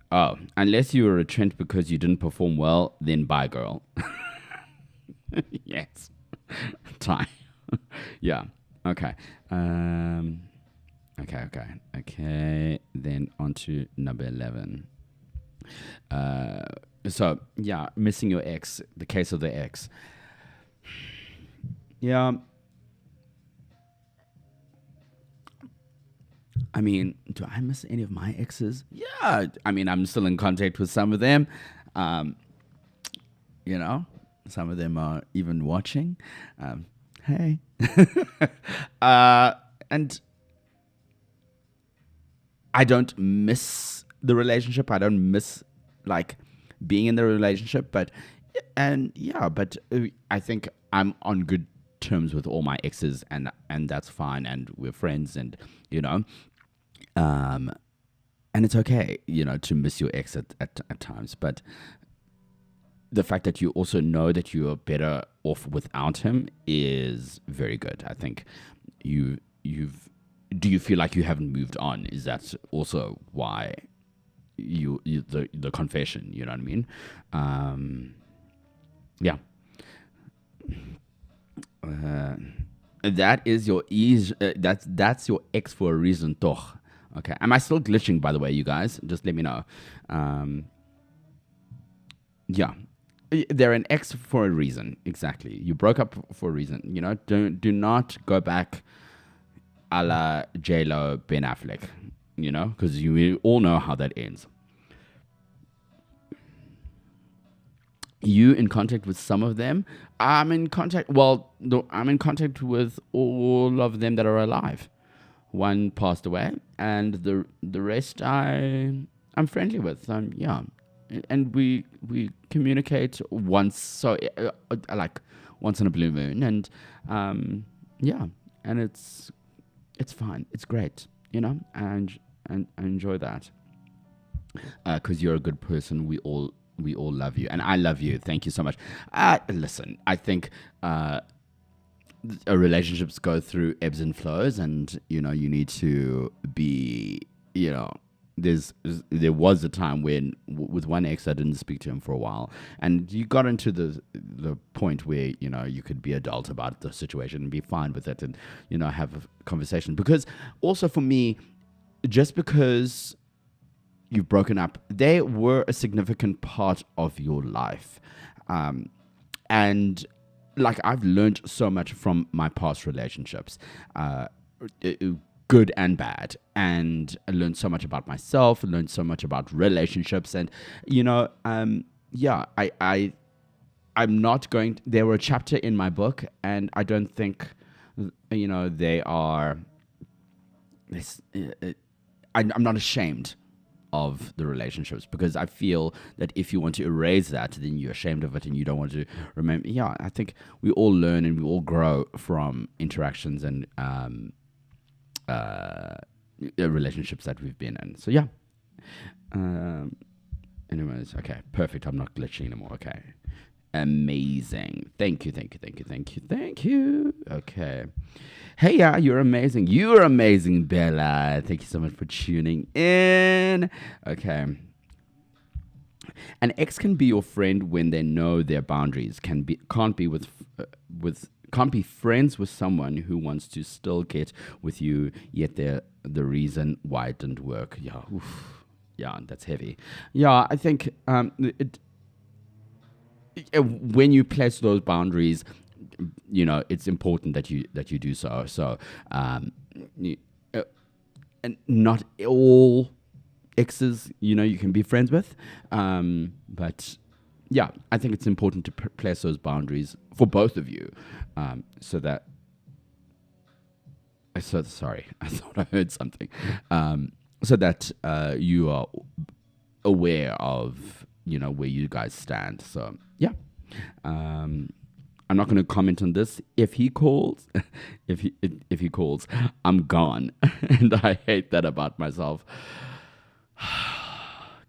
Oh, unless you were retrenched because you didn't perform well, then bye, girl. Yes. Time. Yeah. Okay. Okay. Then on to number 11. So yeah, missing your ex, the case of the ex. Yeah. I mean, do I miss any of my exes? Yeah. I mean, I'm still in contact with some of them. Some of them are even watching. Hey. And I don't miss the relationship. I don't miss being in the relationship, but I think I'm on good terms with all my exes, and that's fine, and we're friends, and and it's okay, to miss your ex at times, but the fact that you also know that you are better off without him is very good. I think do you feel like you haven't moved on? Is that also why the confession, you know what I mean? Yeah. That is your that's your ex for a reason, toch? Okay. Am I still glitching, by the way, you guys? Just let me know. Yeah. They're an ex for a reason. Exactly. You broke up for a reason. Do not go back a la J-Lo, Ben Affleck, because you all know how that ends. You in contact with some of them? I'm in contact with all of them that are alive. One passed away, and the rest I'm friendly with. Yeah, and we communicate once, like once in a blue moon, and yeah, and it's fine. It's great, and I enjoy that because you're a good person. We all love you, and I love you. Thank you so much. Listen, I think relationships go through ebbs and flows, and you need to be, there was a time when with one ex I didn't speak to him for a while, and you got into the point where you could be adult about the situation and be fine with it, and have a conversation. Because also for me, just because you've broken up, they were a significant part of your life, and I've learned so much from my past relationships, good and bad, and I learned so much about myself, learned so much about relationships, and I'm not going. They were a chapter in my book, and I don't think they are. I'm not ashamed of the relationships, because I feel that if you want to erase that, then you're ashamed of it and you don't want to remember. Yeah, I think we all learn and we all grow from interactions and relationships that we've been in. So yeah. Anyways, okay, perfect. I'm not glitching anymore. Okay. amazing. Thank you, thank you, thank you, thank you, thank you. Okay. Hey, yeah, you're amazing. You're amazing, Bella. Thank you so much for tuning in. Okay. An ex can be your friend when they know their boundaries. Can't be friends with someone who wants to still get with you, yet they're the reason why it didn't work. Yeah, oof. Yeah, that's heavy. Yeah, I think when you place those boundaries, it's important that you do so. So, you, and not all exes, you can be friends with, but yeah, I think it's important to place those boundaries for both of you, so that. Sorry, I thought I heard something. So that you are aware of where you guys stand. So yeah. I'm not going to comment on this. If he calls, if he calls, I'm gone, and I hate that about myself.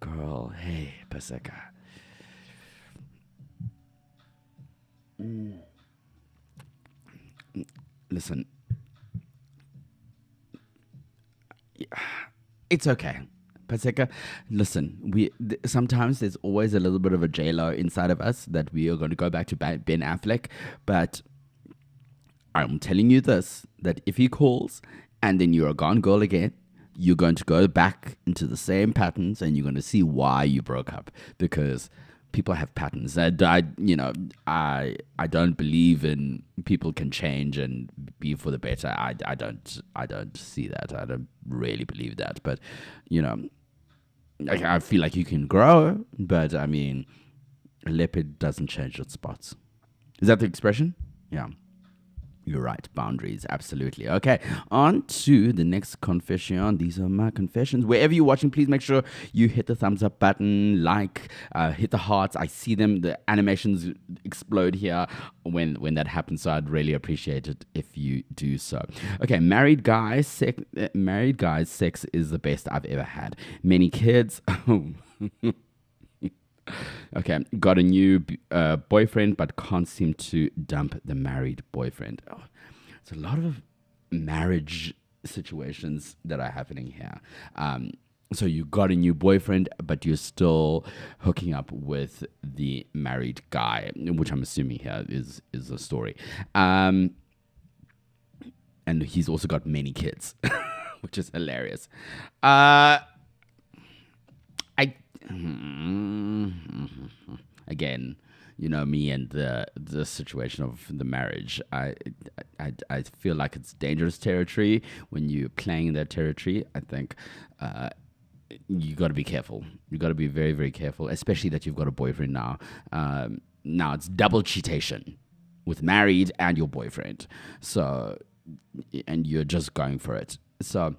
Girl, hey, Paseka. Listen, it's okay. Paseka, listen, sometimes there's always a little bit of a J-Lo inside of us that we are going to go back to Ben Affleck, but I'm telling you this, that if he calls and then you're a gone girl again, you're going to go back into the same patterns and you're going to see why you broke up, because people have patterns. I don't believe in people can change and be for the better. I don't see that. I don't really believe that. But, I feel like you can grow, but I mean, a leopard doesn't change its spots. Is that the expression? Yeah. You're right. Boundaries. Absolutely. Okay. On to the next confession. These are my confessions. Wherever you're watching, please make sure you hit the thumbs up button, hit the hearts. I see them. The animations explode here when that happens. So I'd really appreciate it if you do so. Okay. Married guys sex is the best I've ever had. Many kids. Okay, got a new boyfriend, but can't seem to dump the married boyfriend. Oh, it's a lot of marriage situations that are happening here. So you got a new boyfriend, but you're still hooking up with the married guy, which I'm assuming here is the story. And he's also got many kids, which is hilarious. Again, me and the situation of the marriage. I feel like it's dangerous territory when you're playing in that territory. I think you got to be careful. You got to be very, very careful, especially that you've got a boyfriend now. Now it's double cheatation with married and your boyfriend. So, and you're just going for it. So,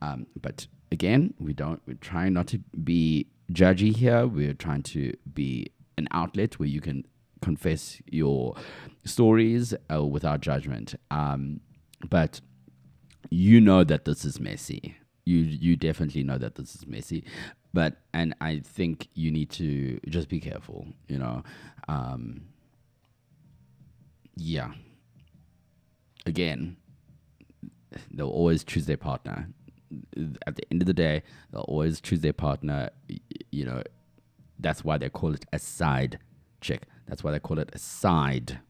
but again, we're trying not to be judgy here. We're trying to be an outlet where you can confess your stories without judgment. But that this is messy. You definitely know that this is messy. And I think you need to just be careful, yeah. Again, they'll always choose their partner. At the end of the day, they'll always choose their partner. That's why they call it a side chick. That's why they call it a side,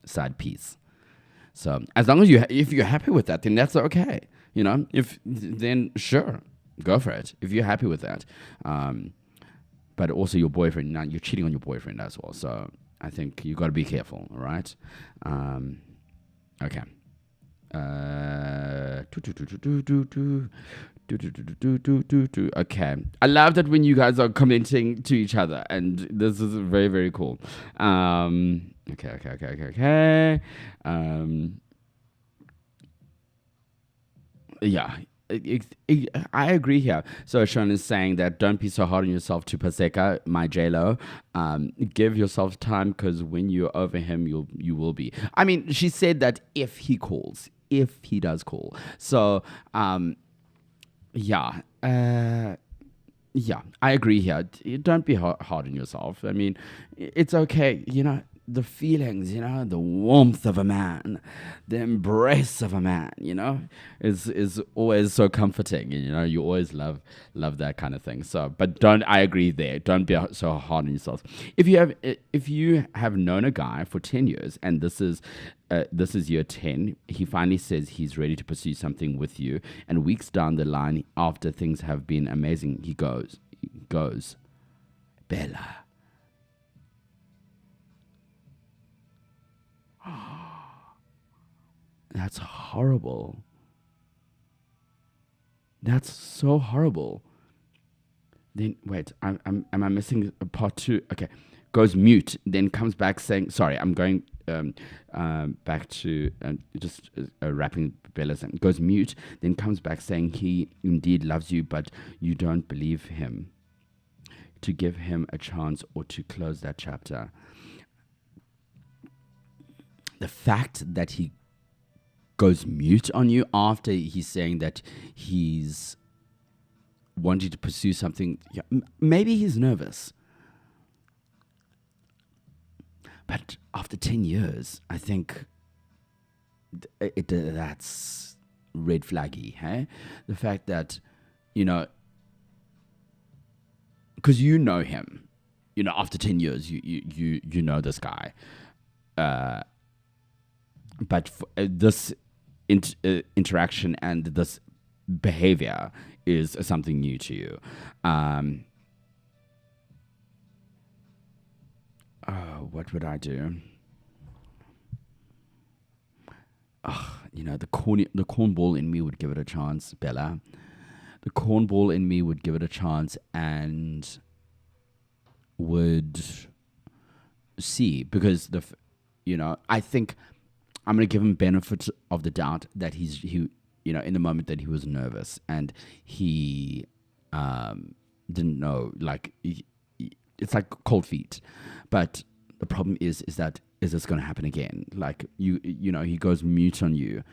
side piece. So as long as if you're happy with that, then that's okay. Then sure, go for it. If you're happy with that. But also your boyfriend, now you're cheating on your boyfriend as well. So I think you got to be careful, all right? Okay. Okay. I love that when you guys are commenting to each other, and this is very, very cool. Okay. Yeah. I agree here. So Sean is saying that don't be so hard on yourself to Paseka, my J-Lo. Give yourself time, because when you're over him, you will be. I mean, she said that if he does call. So, yeah. Yeah, I agree here. Don't be hard on yourself. I mean, it's okay. The feelings, the warmth of a man, the embrace of a man, is always so comforting. And, you always love that kind of thing. So, but I agree there. Don't be so hard on yourself. If you have known a guy for 10 years, and this is year 10, he finally says he's ready to pursue something with you, and weeks down the line, after things have been amazing, he goes, Bella. That's horrible. That's so horrible. Then wait, am I missing a part two? Okay, goes mute, then comes back saying, "Sorry, I'm going back to just wrapping Bella's in." Goes mute, then comes back saying he indeed loves you, but you don't believe him. To give him a chance or to close that chapter. The fact that he goes mute on you after he's saying that he's wanting to pursue something, yeah, maybe he's nervous. But after 10 years, I think that's red flaggy, hey? The fact that, because you know him, after 10 years, you know this guy. But this interaction and this behavior is something new to you. What would I do? The cornball in me would give it a chance, Bella. The cornball in me would give it a chance and would see, because I think I'm going to give him benefit of the doubt that he in the moment that he was nervous and he didn't know, like it's like cold feet. But the problem is that is this going to happen again? Like he goes mute on you,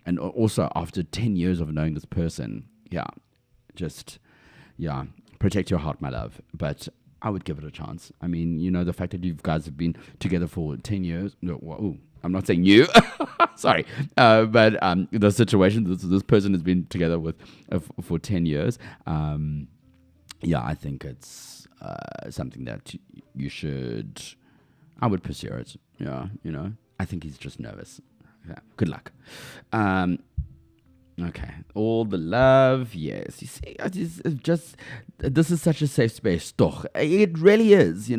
and also after 10 years of knowing this person, protect your heart, my love. But I would give it a chance. I mean, the fact that you guys have been together for 10 years. No, whoa, I'm not saying you. Sorry. But the situation, this person has been together with for 10 years. I think it's something that you should, I would pursue it. Yeah, I think he's just nervous. Yeah, good luck. Okay, all the love, yes. You see, it's just this is such a safe space. Doch, it really is.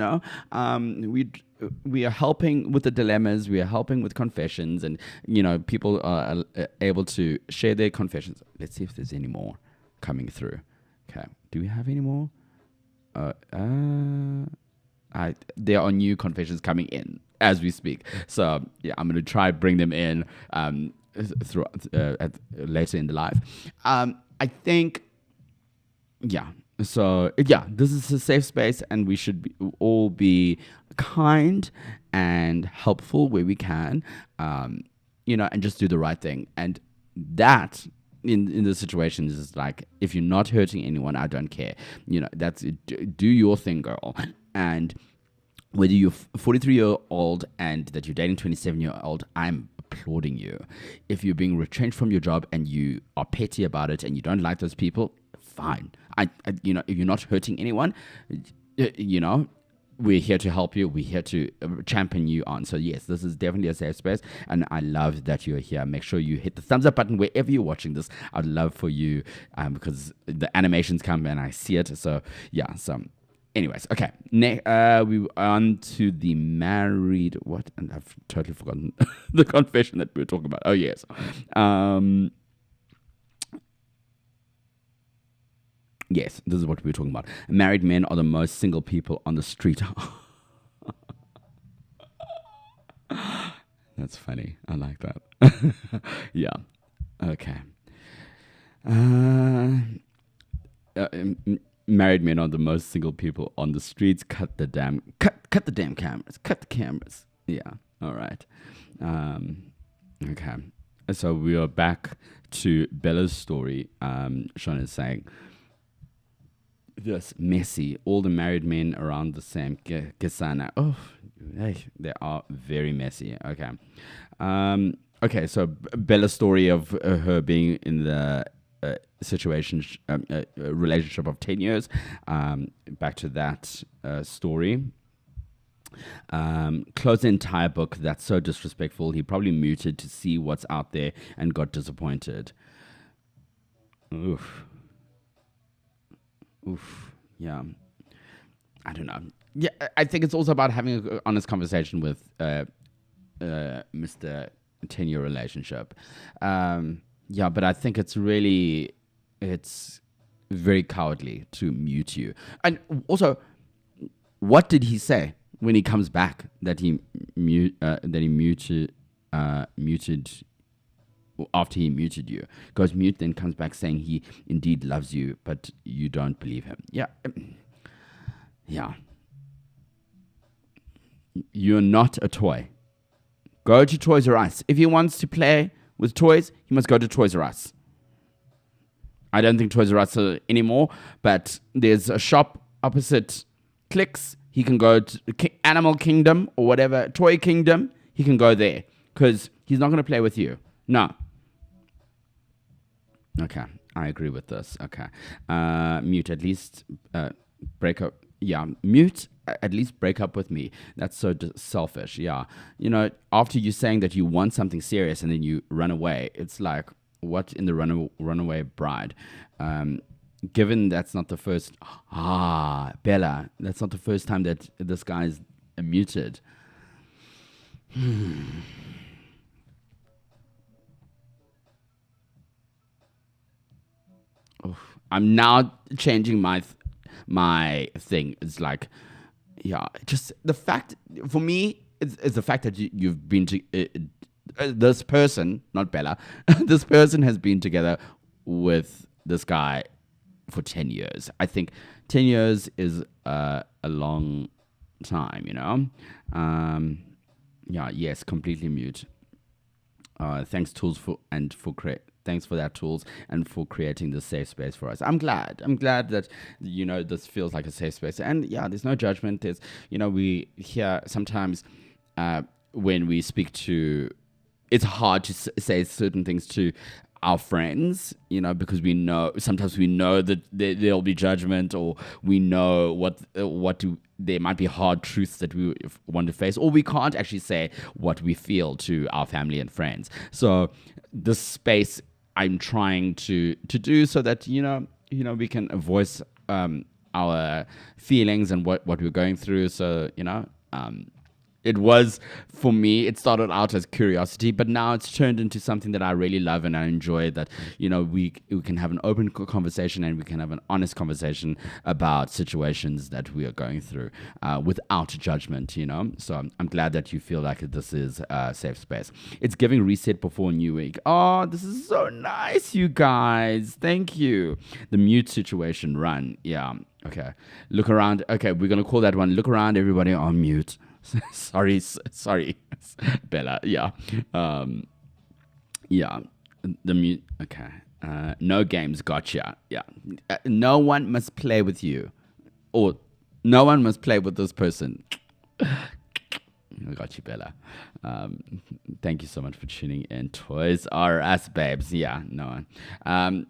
We are helping with the dilemmas. We are helping with confessions, and people are able to share their confessions. Let's see if there's any more coming through. Okay, do we have any more? There are new confessions coming in as we speak. So yeah, I'm gonna try bring them in. Later in the live. I think, so this is a safe space, and we should all be kind and helpful where we can, and just do the right thing. And that in the situations is like, if you're not hurting anyone, I don't care. That's do your thing, girl. And whether you're 43-year-old and that you're dating 27-year-old, I'm applauding you. If you're being retrenched from your job and you are petty about it and you don't like those people, fine. If you're not hurting anyone, we're here to help you. We're here to champion you on. So yes, this is definitely a safe space, and I love that you're here. Make sure you hit the thumbs up button wherever you're watching this. I'd love for you, because the animations come and I see it. So yeah, anyways, okay. We were on to the married. What? And I've totally forgotten the confession that we were talking about. Oh yes. Yes, this is what we were talking about. Married men are the most single people on the street. That's funny. I like that. Yeah. Okay. Married men are the most single people on the streets. Cut the damn cameras. Cut the cameras. Yeah. All right. Okay. So we are back to Bella's story. Sean is saying, this messy. All the married men around the same Kisana. Oh, hey, they are very messy. Okay. Okay, so Bella's story of her being in the situation, relationship of 10 years. Back to that story. Close the entire book. That's so disrespectful. He probably muted to see what's out there and got disappointed. Oof. Yeah. I don't know. Yeah, I think it's also about having an honest conversation with Mr. 10-year relationship. Yeah, but I think it's very cowardly to mute you. And also, what did he say when he comes back that he muted after he muted you? Goes mute, then comes back saying he indeed loves you, but you don't believe him. Yeah. Yeah. You're not a toy. Go to Toys R Us. If he wants to play with toys, he must go to Toys R Us. I don't think Toys R Us are anymore, but there's a shop opposite Clicks. He can go to Animal Kingdom or whatever, Toy Kingdom. He can go there because he's not going to play with you. No. Okay, I agree with this. Okay. Mute, at least break up. Yeah, mute, at least break up with me. That's so selfish. Yeah. You know, after you saying that you want something serious and then you run away, it's like, what in the runaway bride? Given that's not the first, Bella, that's not the first time that this guy's muted. I'm now changing my thing. It's like, yeah, just the fact, for me, it's the fact that you've been to, this person, not Bella, this person has been together with this guy for 10 years. I think 10 years is a long time, you know? Yeah, yes, completely mute. Thanks Toolz thanks for that, Toolz, and for creating this safe space for us. I'm glad that, you know, this feels like a safe space. And yeah, there's no judgment. There's, you know, we hear sometimes when we speak to, it's hard to say certain things to our friends, you know, because sometimes we know that there'll be judgment, or we know there might be hard truths that we want to face, or we can't actually say what we feel to our family and friends. So this space I'm trying to do so that, you know, we can voice our feelings and what we're going through. So, you know, it was, for me, it started out as curiosity, but now it's turned into something that I really love and I enjoy, that, you know, we can have an open conversation and we can have an honest conversation about situations that we are going through without judgment, you know. So I'm glad that you feel like this is a safe space. It's giving reset before New Week. Oh, this is so nice, you guys. Thank you. The mute situation run. Yeah. Okay. Look around. Okay, we're going to call that one. Look around, everybody on mute. sorry, Bella. Yeah. Yeah. The mute. Okay. No games. Gotcha. Yeah. No one must play with you, or no one must play with this person. I got you, Bella. Thank you so much for tuning in. Toys R Us, babes. Yeah. No one.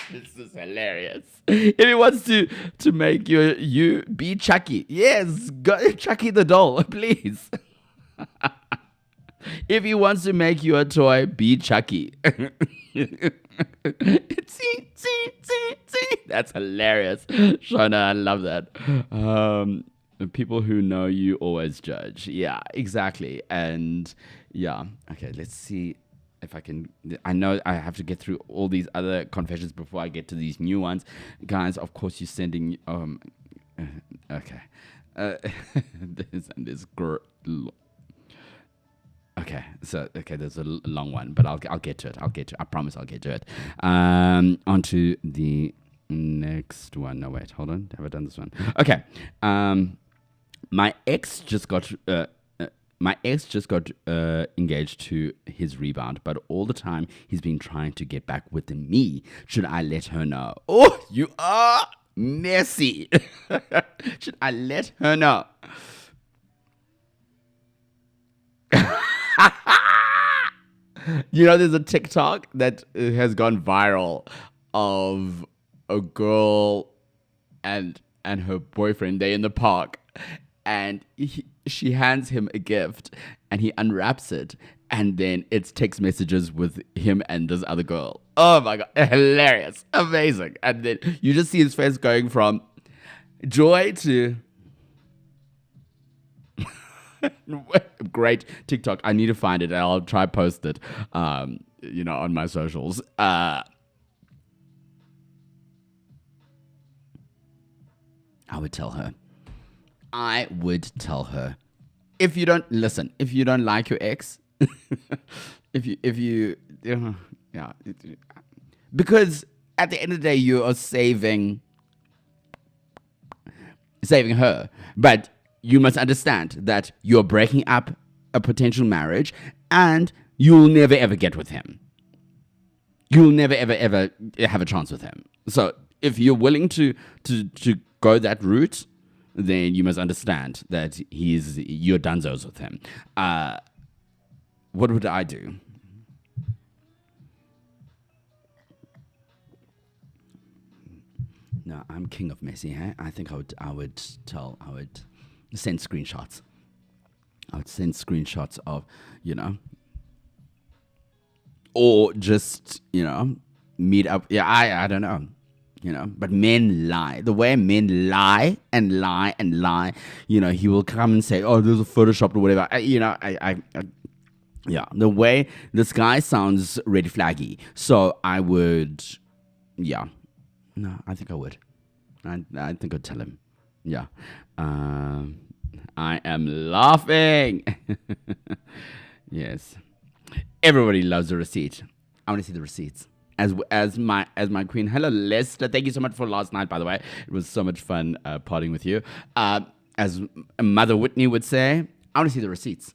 This is hilarious. If he wants to make you be Chucky, yes, go Chucky the doll, please. If he wants to make you a toy, be Chucky. See. That's hilarious. Shona, I love that. People who know you always judge. Yeah, exactly. And yeah, okay, let's see if I can. I know I have to get through all these other confessions before I get to these new ones. Guys, of course you're sending, okay. This girl. Okay, so there's a long one, but I'll get to it. I promise I'll get to it. On to the next one. No, wait, hold on. Have I done this one? Okay. My ex just got My ex just got engaged to his rebound, but all the time he's been trying to get back with me. Should I let her know? Oh, you are messy. Should I let her know? There's a TikTok that has gone viral of a girl and her boyfriend. They're in the park, and she hands him a gift, and he unwraps it, and then it's text messages with him and this other girl. Oh my god, hilarious, amazing! And then you just see his face going from joy to great TikTok. I need to find it, and I'll try post it, on my socials. I would tell her. If you don't like your ex, because at the end of the day, you are saving her, but you must understand that you're breaking up a potential marriage, and you'll never ever get with him. You'll never ever have a chance with him. So if you're willing to go that route, then you must understand that you're dunzos with him. What would I do? No, I'm king of messy. Huh? I think I would send screenshots. I would send screenshots of, or just, meet up. Yeah, I don't know. But men lie. The way men lie and lie and lie, he will come and say, oh, there's a Photoshop or whatever. The way this guy sounds red flaggy. So I would, I think I would. I think I'd tell him. Yeah. I am laughing. Yes. Everybody loves a receipt. I want to see the receipts. As my queen. Hello, Lester. Thank you so much for last night, by the way. It was so much fun partying with you. As Mother Whitney would say, I want to see the receipts.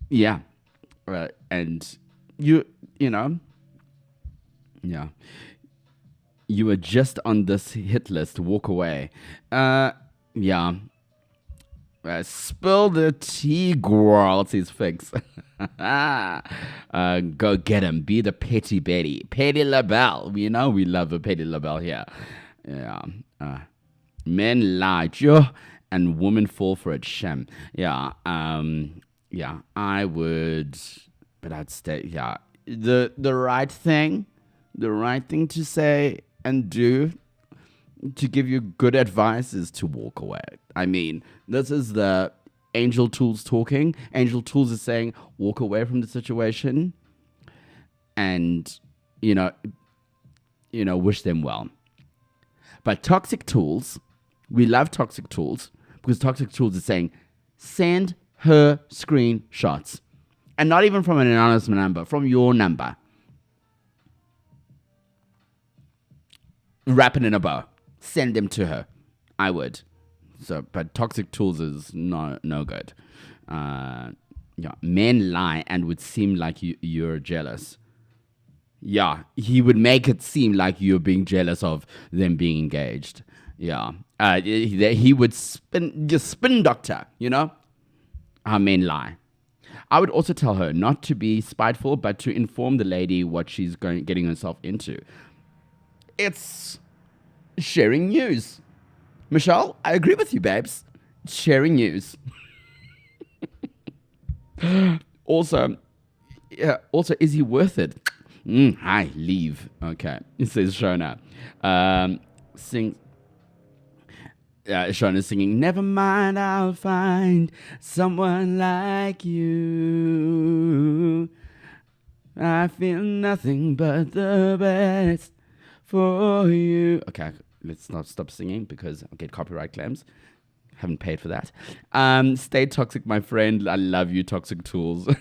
Yeah. And you were just on this hit list. Walk away. Yeah. Spill the tea, girl, says Figs. Go get him. Be the petty Betty. Petty LaBelle. We love a petty LaBelle here. Yeah. Men lie, and women fall for it. Shem. Yeah. I would, but I'd stay. Yeah. The right thing to say and do to give you good advice is to walk away. I mean, this is the Angel Toolz talking. Angel Toolz is saying, walk away from the situation and, wish them well. But Toxic Toolz, we love Toxic Toolz because Toxic Toolz is saying, send her screenshots. And not even from an anonymous number, from your number. Wrap it in a bow. Send them to her. I would. So, but Toxic Toolz is no good. Men lie and would seem like you're jealous. Yeah, he would make it seem like you're being jealous of them being engaged. Yeah, he would spin doctor. How men lie. I would also tell her not to be spiteful, but to inform the lady what she's getting herself into. It's sharing news. Michelle, I agree with you, babes. Sharing news. Also, is he worth it? Hi, leave. Okay, it says Shona. Shona's singing, never mind, I'll find someone like you. I feel nothing but the best for you. Okay, let's not stop singing because I'll get copyright claims. Haven't paid for that. Stay toxic, my friend. I love you, Toxic Toolz.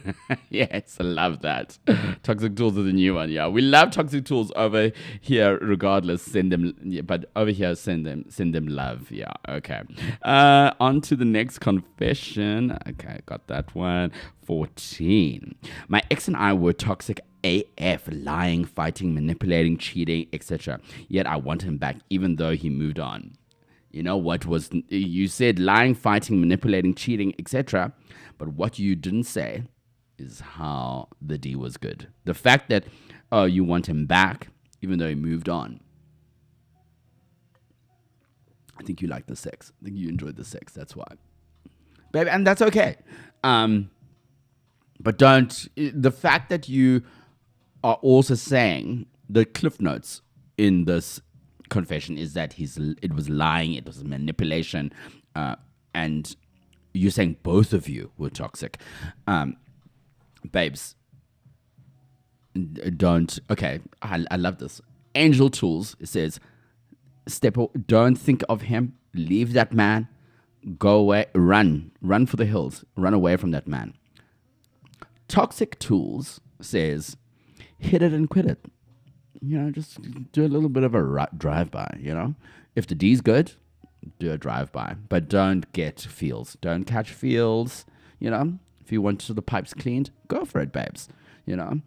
Yes, I love that. Toxic Toolz is a new one. Yeah, we love Toxic Toolz over here. Regardless, send them. Yeah, but over here, send them love. Yeah. Okay. On to the next confession. Okay, got that one. 14. My ex and I were toxic AF, lying, fighting, manipulating, cheating, etc. Yet I want him back, even though he moved on. You know what was, you said lying, fighting, manipulating, cheating, etc. But what you didn't say is how the D was good. The fact that, oh, you want him back, even though he moved on. I think you like the sex. I think you enjoyed the sex. That's why. Baby, and that's okay. But the fact that you are also saying the cliff notes in this confession is that it was lying, it was manipulation, and you're saying both of you were toxic. Babes, don't. Okay, I love this. Angel Toolz says, don't think of him, leave that man, go away, run for the hills, run away from that man. Toxic Toolz says, hit it and quit it. You know, just do a little bit of a drive-by, you know. If the D's good, do a drive-by. But don't get feels. Don't catch feels, you know. If you want the pipes cleaned, go for it, babes. You know.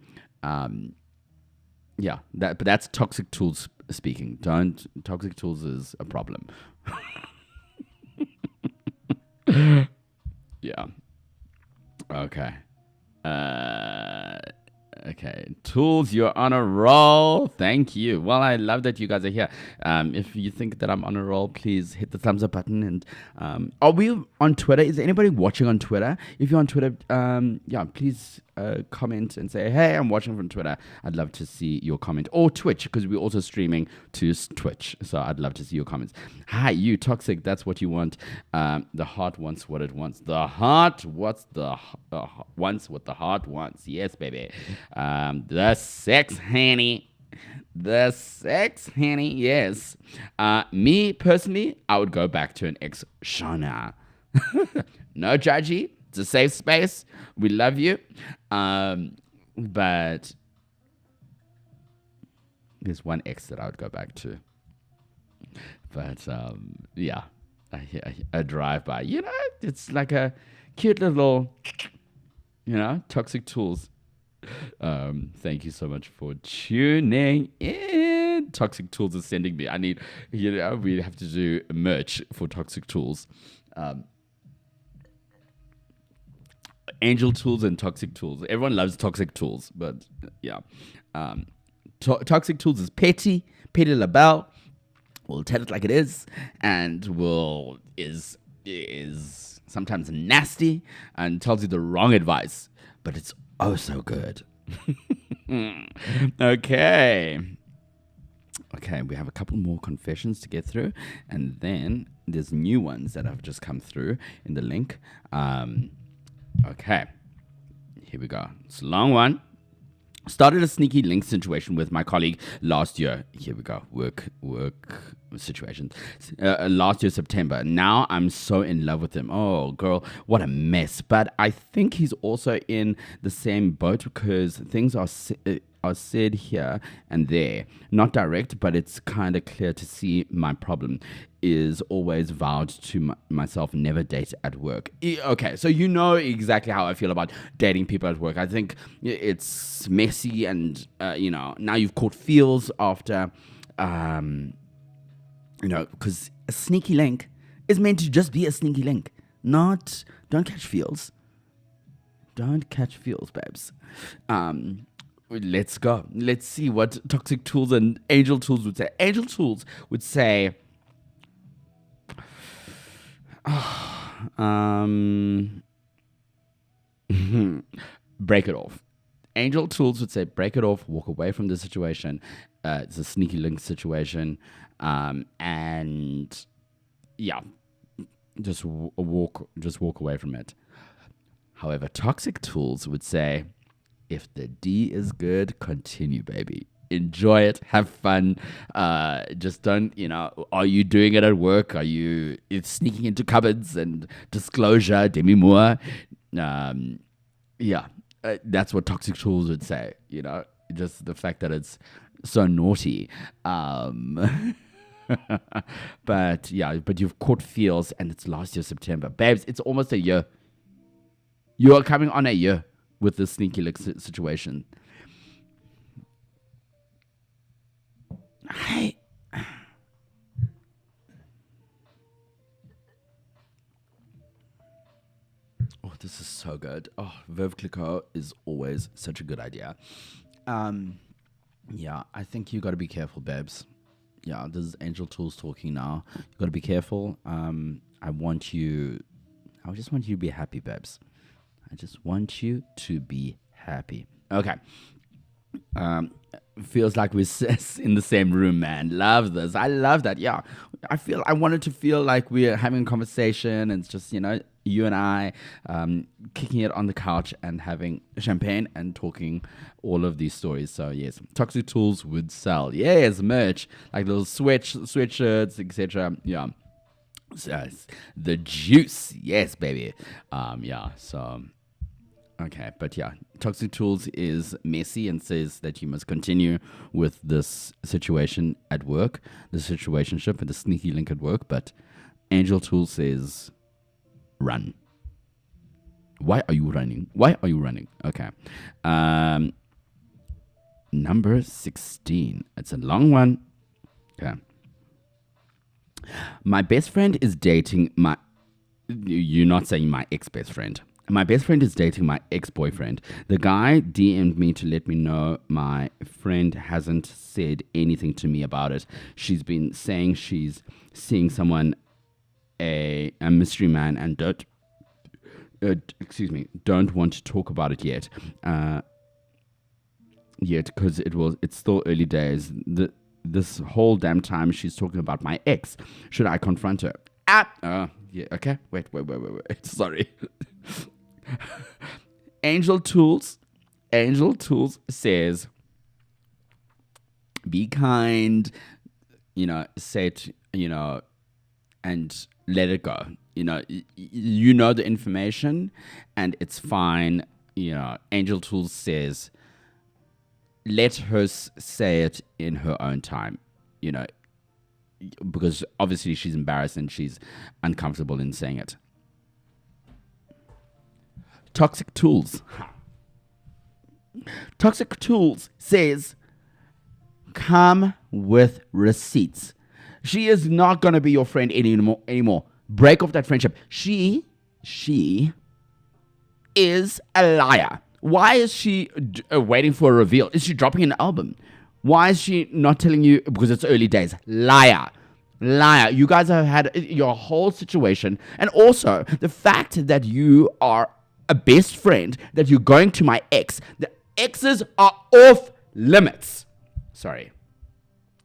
Yeah, but that's Toxic Toolz speaking. Toxic Toolz is a problem. Yeah. Okay. Okay, Toolz, you're on a roll. Thank you. Well, I love that you guys are here. If you think that I'm on a roll, please hit the thumbs up button. And are we on Twitter? Is anybody watching on Twitter? If you're on Twitter, yeah, please comment and say, hey, I'm watching from Twitter. I'd love to see your comment. Or Twitch, because we're also streaming to Twitch. So I'd love to see your comments. Hi, you toxic. That's what you want. The heart wants what it wants. The heart wants what the heart wants. Yes, baby. The sex, honey. The sex, honey. Yes. Me, personally, I would go back to an ex, Shauna. No judgy. It's a safe space. We love you. But there's one ex that I would go back to. But yeah, a drive-by. You know, it's like a cute little, you know, Toxic Toolz. Thank you so much for tuning in. Toxic Toolz is sending me. I need, you know, we have to do merch for Toxic Toolz. Angel Toolz and Toxic Toolz. Everyone loves Toxic Toolz, but yeah. Toxic Toolz is petty LaBelle. We'll tell it like it is, and is sometimes nasty and tells you the wrong advice, but it's oh so good. Okay, we have a couple more confessions to get through, and then there's new ones that have just come through in the link. Okay, here we go. It's a long one. Started a sneaky link situation with my colleague last year. Here we go. Work situations. Last year, September. Now I'm so in love with him. Oh, girl, what a mess. But I think he's also in the same boat because things are said here and there. Not direct, but it's kind of clear to see my problem is always vowed to myself, never date at work. Okay, so you know exactly how I feel about dating people at work. I think it's messy and, you know, now you've caught feels after, you know, because a sneaky link is meant to just be a sneaky link, not, don't catch feels. Don't catch feels, babes. Let's go. Let's see what Toxic Toolz and Angel Toolz would say. Angel Toolz would say, break it off. Angel Toolz would say, break it off, walk away from the situation. It's a sneaky link situation. And yeah, just walk away from it. However, Toxic Toolz would say, if the D is good, continue, baby. enjoy it, have fun. Just don't, are you doing it at work? Are you it's sneaking into cupboards and disclosure, Demi Moore? Yeah, that's what Toxic Tools would say, just the fact that it's so naughty. But you've caught feels and it's last year, September. Babes, it's almost a year. You are coming on a year with this sneaky lick situation. Oh, this is so good. Oh, Veuve Clicquot is always such a good idea. Yeah, I think you got to be careful, babes. Yeah, this is Angel Tools talking now. You got to be careful. I just want you to be happy, babes. I just want you to be happy. Okay. Feels like we're in the same room, man. Love this. I love that. Yeah. I wanted to feel like we're having a conversation and it's just, you and I kicking it on the couch and having champagne and talking all of these stories. So yes, Toxic Tools would sell. Yes, merch, like little sweatshirts, etc. Yeah. So, the juice. Yes, baby. Yeah. So okay, but yeah, Toxic Tools is messy and says that you must continue with this situation at work, the situationship and the sneaky link at work. But Angel Tools says, run. Why are you running? Why are you running? Okay. Number 16. It's a long one. Okay. My best friend is dating my... You're not saying my ex-best friend. My best friend is dating my ex-boyfriend. The guy DM'd me to let me know my friend hasn't said anything to me about it. She's been saying she's seeing someone, a mystery man, and don't want to talk about it yet. Because it's still early days. This whole damn time she's talking about my ex. Should I confront her? Yeah, okay. Wait. Sorry. Angel Tools says, be kind, say it, and let it go. You know the information and it's fine. Angel Tools says, let her say it in her own time, because obviously she's embarrassed and she's uncomfortable in saying it. Toxic Tools says, come with receipts. She is not going to be your friend anymore. Break off that friendship. She is a liar. Why is she waiting for a reveal? Is she dropping an album? Why is she not telling you? Because it's early days. Liar. You guys have had your whole situation. And also the fact that you are a best friend, that you're going to my ex. The exes are off limits. Sorry.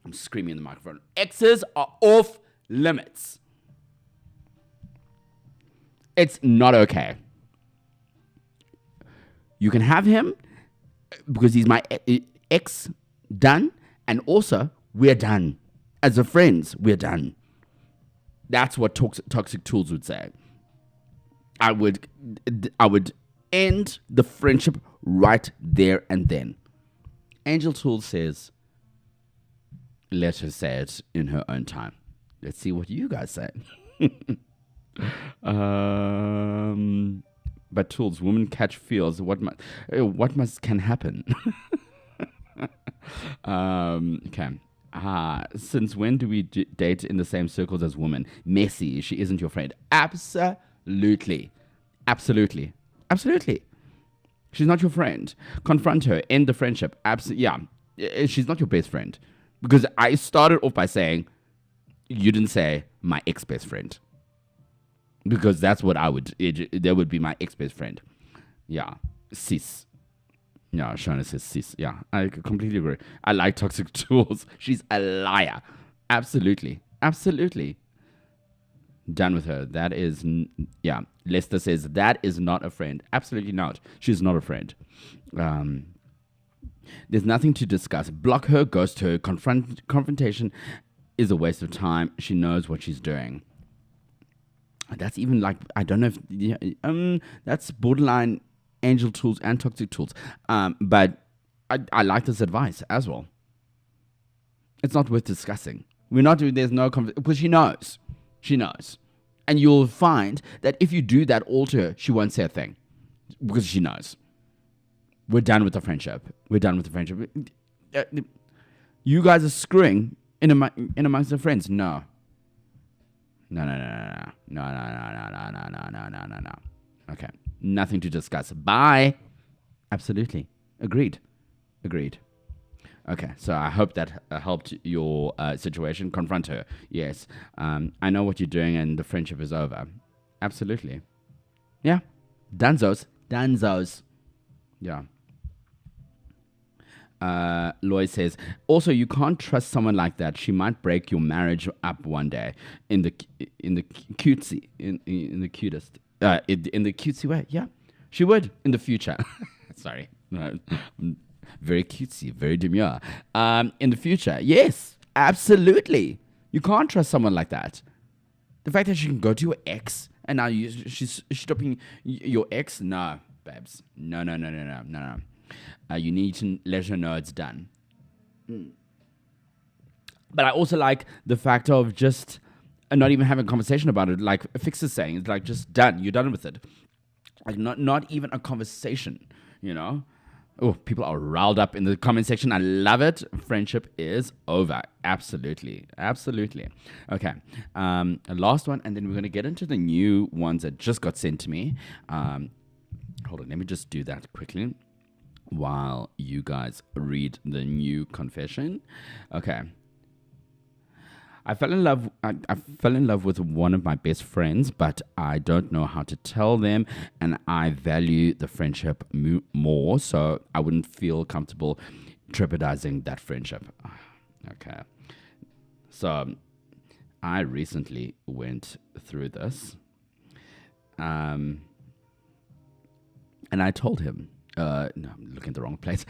I'm screaming in the microphone. Exes are off limits. It's not okay. You can have him because he's my ex, done. And also, we're done. As a friends, we're done. That's what Toxic Tools would say. I would end the friendship right there and then. Angel Tools says, let her say it in her own time. Let's see what you guys say. But Tools, women catch feels. What must can happen? Okay. Since when do we date in the same circles as women? Messy. She isn't your friend. Absolutely. She's not your friend. Confront her. End the friendship. Yeah. She's not your best friend. Because I started off by saying, you didn't say my ex-best friend. Because that's what that would be my ex-best friend. Yeah. Sis. Yeah, Shana says sis. Yeah, I completely agree. I like Toxic Tools. She's a liar. Absolutely. Done with her. That is, yeah. Lester says that is not a friend. Absolutely not. She's not a friend. There's nothing to discuss. Block her, ghost her. Confrontation is a waste of time. She knows what she's doing. That's even like, I don't know if, yeah, that's borderline angel tools and toxic tools. But I like this advice as well. It's not worth discussing. We're not doing, there's no, because she knows. She knows. And you'll find that if you do that all to her, she won't say a thing. Because she knows. We're done with the friendship. We're done with the friendship. You guys are screwing in amongst the friends. No. No. Okay. Nothing to discuss. Bye. Absolutely. Agreed. Okay, so I hope that helped your situation. Confront her. Yes. I know what you're doing and the friendship is over. Absolutely. Yeah. Dunzos. Yeah. Lloyd says, also, you can't trust someone like that. She might break your marriage up one day in the cutesy way. Yeah, she would in the future. Sorry, no, very cutesy, very demure. In the future, yes, absolutely. You can't trust someone like that. The fact that she can go to your ex and now she's stopping your ex. No, babes. No. You need to let her know it's done. But I also like the fact of just not even having a conversation about it. Like Fix is saying, it's like just done. You're done with it. Like not even a conversation, you know? Oh, people are riled up in the comment section. I love it. Friendship is over. Absolutely. Okay. A last one, and then we're going to get into the new ones that just got sent to me. Hold on. Let me just do that quickly while you guys read the new confession. Okay. I fell in love with one of my best friends, but I don't know how to tell them, and I value the friendship more, so I wouldn't feel comfortable jeopardizing that friendship. Okay. So I recently went through this. And I told him, no, I'm looking at the wrong place.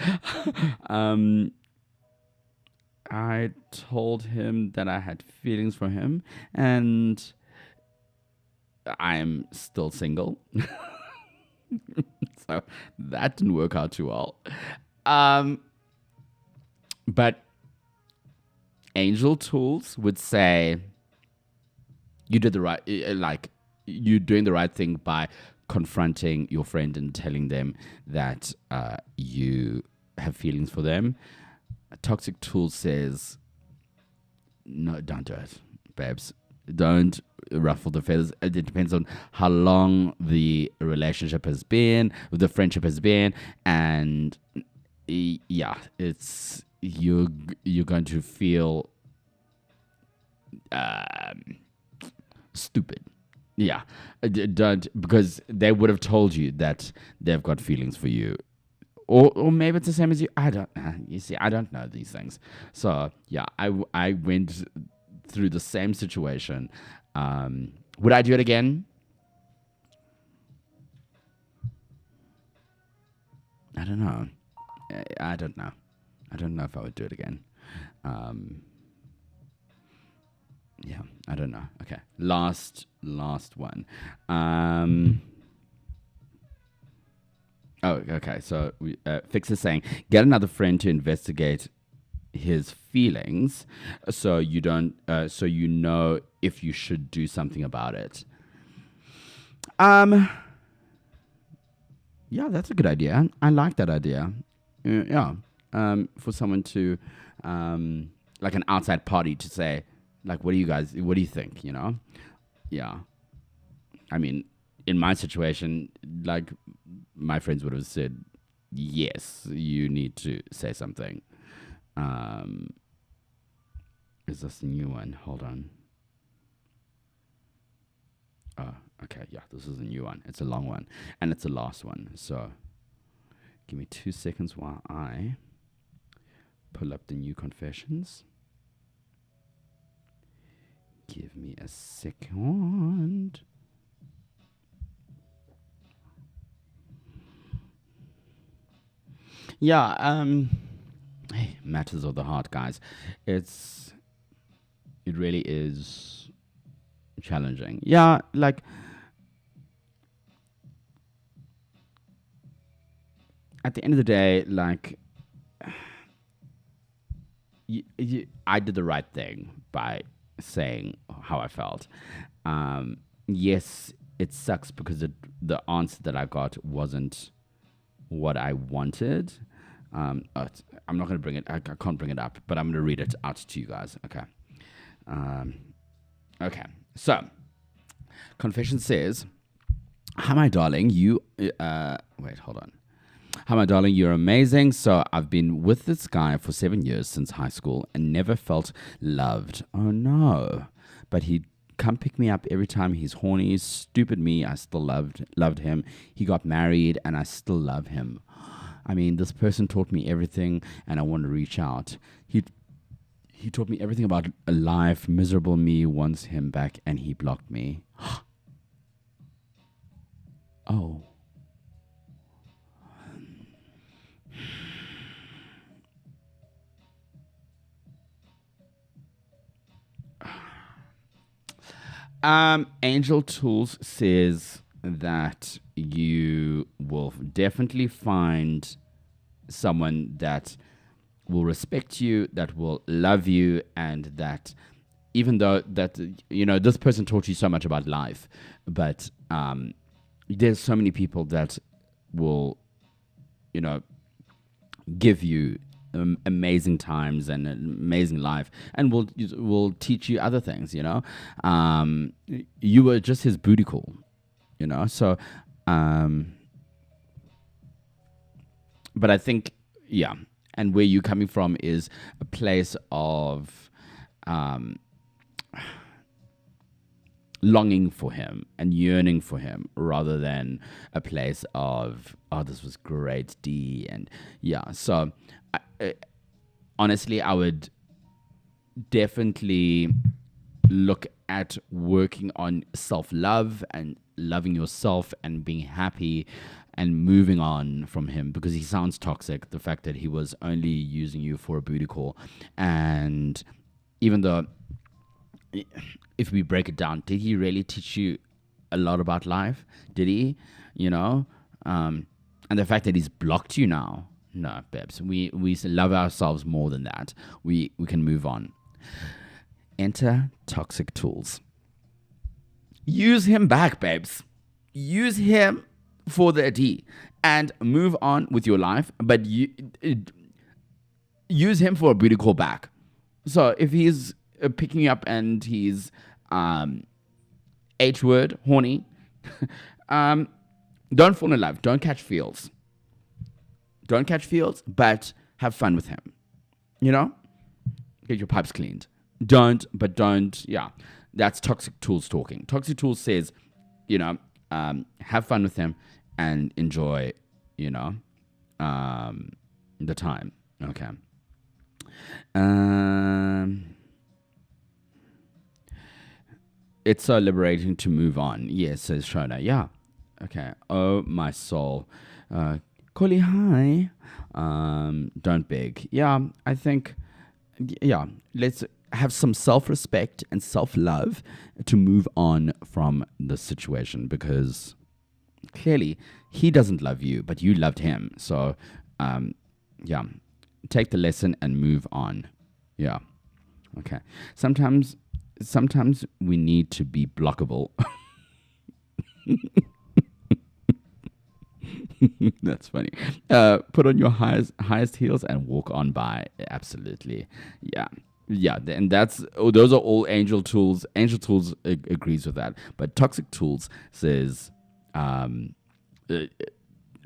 I told him that I had feelings for him and I'm still single. So that didn't work out too well. But Angel Tools would say you did the right, like you're doing the right thing by confronting your friend and telling them that you have feelings for them. Toxic Tool says, no, don't do it, babes. Don't ruffle the feathers. It depends on how long the relationship has been, the friendship has been, and yeah, it's you're going to feel stupid. Yeah, don't, because they would have told you that they've got feelings for you. Or maybe it's the same as you. I don't. You see, I don't know these things. So yeah, I went through the same situation. Would I do it again? I don't know. I don't know. I don't know if I would do it again. Yeah, I don't know. Okay, last one. Oh, okay. So Fix is saying, get another friend to investigate his feelings, so you don't, so you know if you should do something about it. Yeah, that's a good idea. I like that idea. Yeah. For someone to, like an outside party to say, like, what do you think? You know? Yeah. I mean, in my situation, like, my friends would have said, yes, you need to say something. Is this the new one? Hold on. Oh, okay. Yeah, this is a new one. It's a long one. And it's the last one. So give me 2 seconds while I pull up the new confessions. Give me a second. Yeah, matters of the heart, guys. It really is challenging. Yeah, like at the end of the day, like I did the right thing by saying how I felt. Yes, it sucks because the answer that I got wasn't what I wanted. I'm not going to bring it. I can't bring it up, but I'm going to read it out to you guys. Okay. Okay. So, confession says, "Hi, my darling. Wait, hold on. Hi, my darling. You're amazing. So, I've been with this guy for 7 years since high school and never felt loved. Oh no! But he'd come pick me up every time he's horny. Stupid me. I still loved him. He got married, and I still love him. I mean, this person taught me everything, and I want to reach out. He taught me everything about life. Miserable me wants him back, and he blocked me. Oh." Angel Toolz says that you will definitely find someone that will respect you, that will love you, and that even though that, this person taught you so much about life, but there's so many people that will, give you amazing times and an amazing life, and will teach you other things. You were just his booty call, So, but I think, yeah, and where you're coming from is a place of longing for him and yearning for him, rather than a place of, oh, this was great, D, and yeah. So, honestly, I would definitely look at working on self-love and loving yourself and being happy and moving on from him, because he sounds toxic. The fact that he was only using you for a booty call, and even though, if we break it down, did he really teach you a lot about life? Did he? And the fact that he's blocked you now, no, babes. We love ourselves more than that. We can move on. Enter Toxic Toolz. Use him back, babes. Use him for the D and move on with your life, but use him for a booty call back. So if he's picking you up and he's H word, horny, don't fall in love. Don't catch feels. Don't catch feels, but have fun with him. Get your pipes cleaned. Don't, yeah. That's Toxic Toolz talking. Toxic Toolz says, have fun with him and enjoy, the time. Okay. It's so liberating to move on. Yes, says Shona. Yeah. Okay. Oh, my soul. Collie, hi. Don't beg. Yeah, I think, yeah, let's have some self-respect and self-love to move on from the situation, because clearly he doesn't love you, but you loved him. So, yeah, take the lesson and move on. Yeah. Okay. Sometimes we need to be blockable. That's funny. Put on your highest heels and walk on by. Absolutely. Yeah. And those are all Angel Toolz. Angel Toolz agrees with that. But Toxic Toolz says,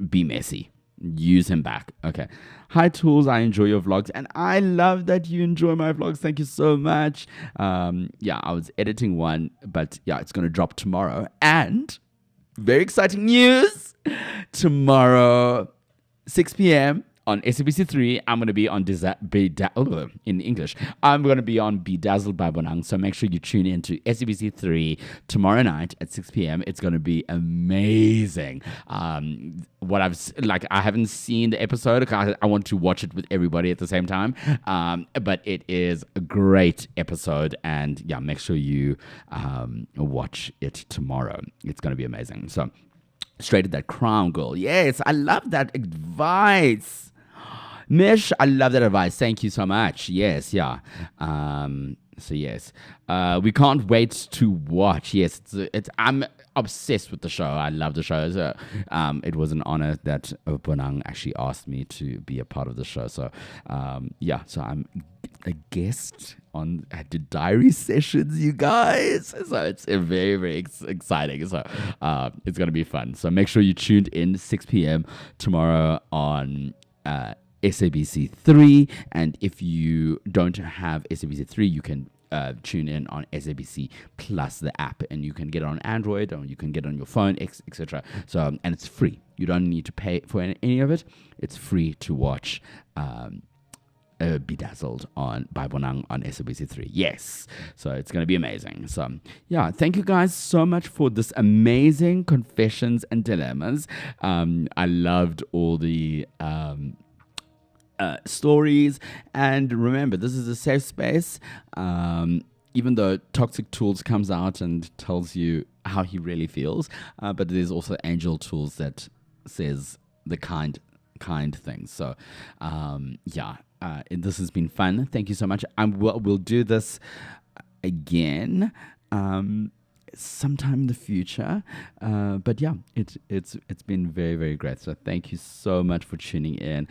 be messy. Use him back. Okay. Hi, Toolz. I enjoy your vlogs, and I love that you enjoy my vlogs. Thank you so much. Yeah, I was editing one, but yeah, it's going to drop tomorrow. And very exciting news. Tomorrow, 6 p.m. on SABC3. I'm going to be on in English. I'm going to be on Bedazzled by Bonang. So make sure you tune in to SABC3 tomorrow night at 6 p.m. It's going to be amazing. I haven't seen the episode. I want to watch it with everybody at the same time. But it is a great episode, and yeah, make sure you watch it tomorrow. It's going to be amazing. So straight at that crown, girl. Yes, I love that advice. Mish, I love that advice. Thank you so much. Yes, yeah. So yes, we can't wait to watch. Yes, I'm obsessed with the show. I love the show. So, it was an honor that Bonang actually asked me to be a part of the show. So yeah, so I'm a guest at the diary sessions, you guys. So it's very, very exciting. So it's gonna be fun. So make sure you tuned in 6 p.m. tomorrow on SABC3, and if you don't have SABC3, you can tune in on SABC Plus, the app, and you can get it on Android, or you can get it on your phone, etc. So, and it's free. You don't need to pay for any of it. It's free to watch Bedazzled by Bonang on SABC3. Yes, so it's going to be amazing. So yeah, thank you guys so much for this amazing confessions and dilemmas. I loved all the stories, and remember, this is a safe space. Even though Toxic Toolz comes out and tells you how he really feels, but there's also Angel Toolz that says the kind things. So yeah, this has been fun. Thank you so much. We'll do this again sometime in the future, but yeah, it's been very, very great. So thank you so much for tuning in.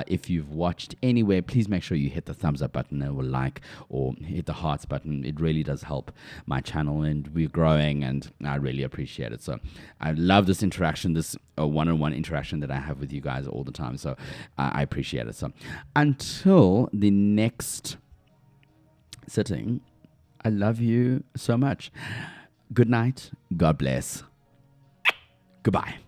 If you've watched anywhere, please make sure you hit the thumbs up button or like, or hit the hearts button. It really does help my channel, and we're growing, and I really appreciate it. So I love this interaction, this one-on-one interaction that I have with you guys all the time. So I appreciate it. So until the next sitting, I love you so much. Good night. God bless. Goodbye.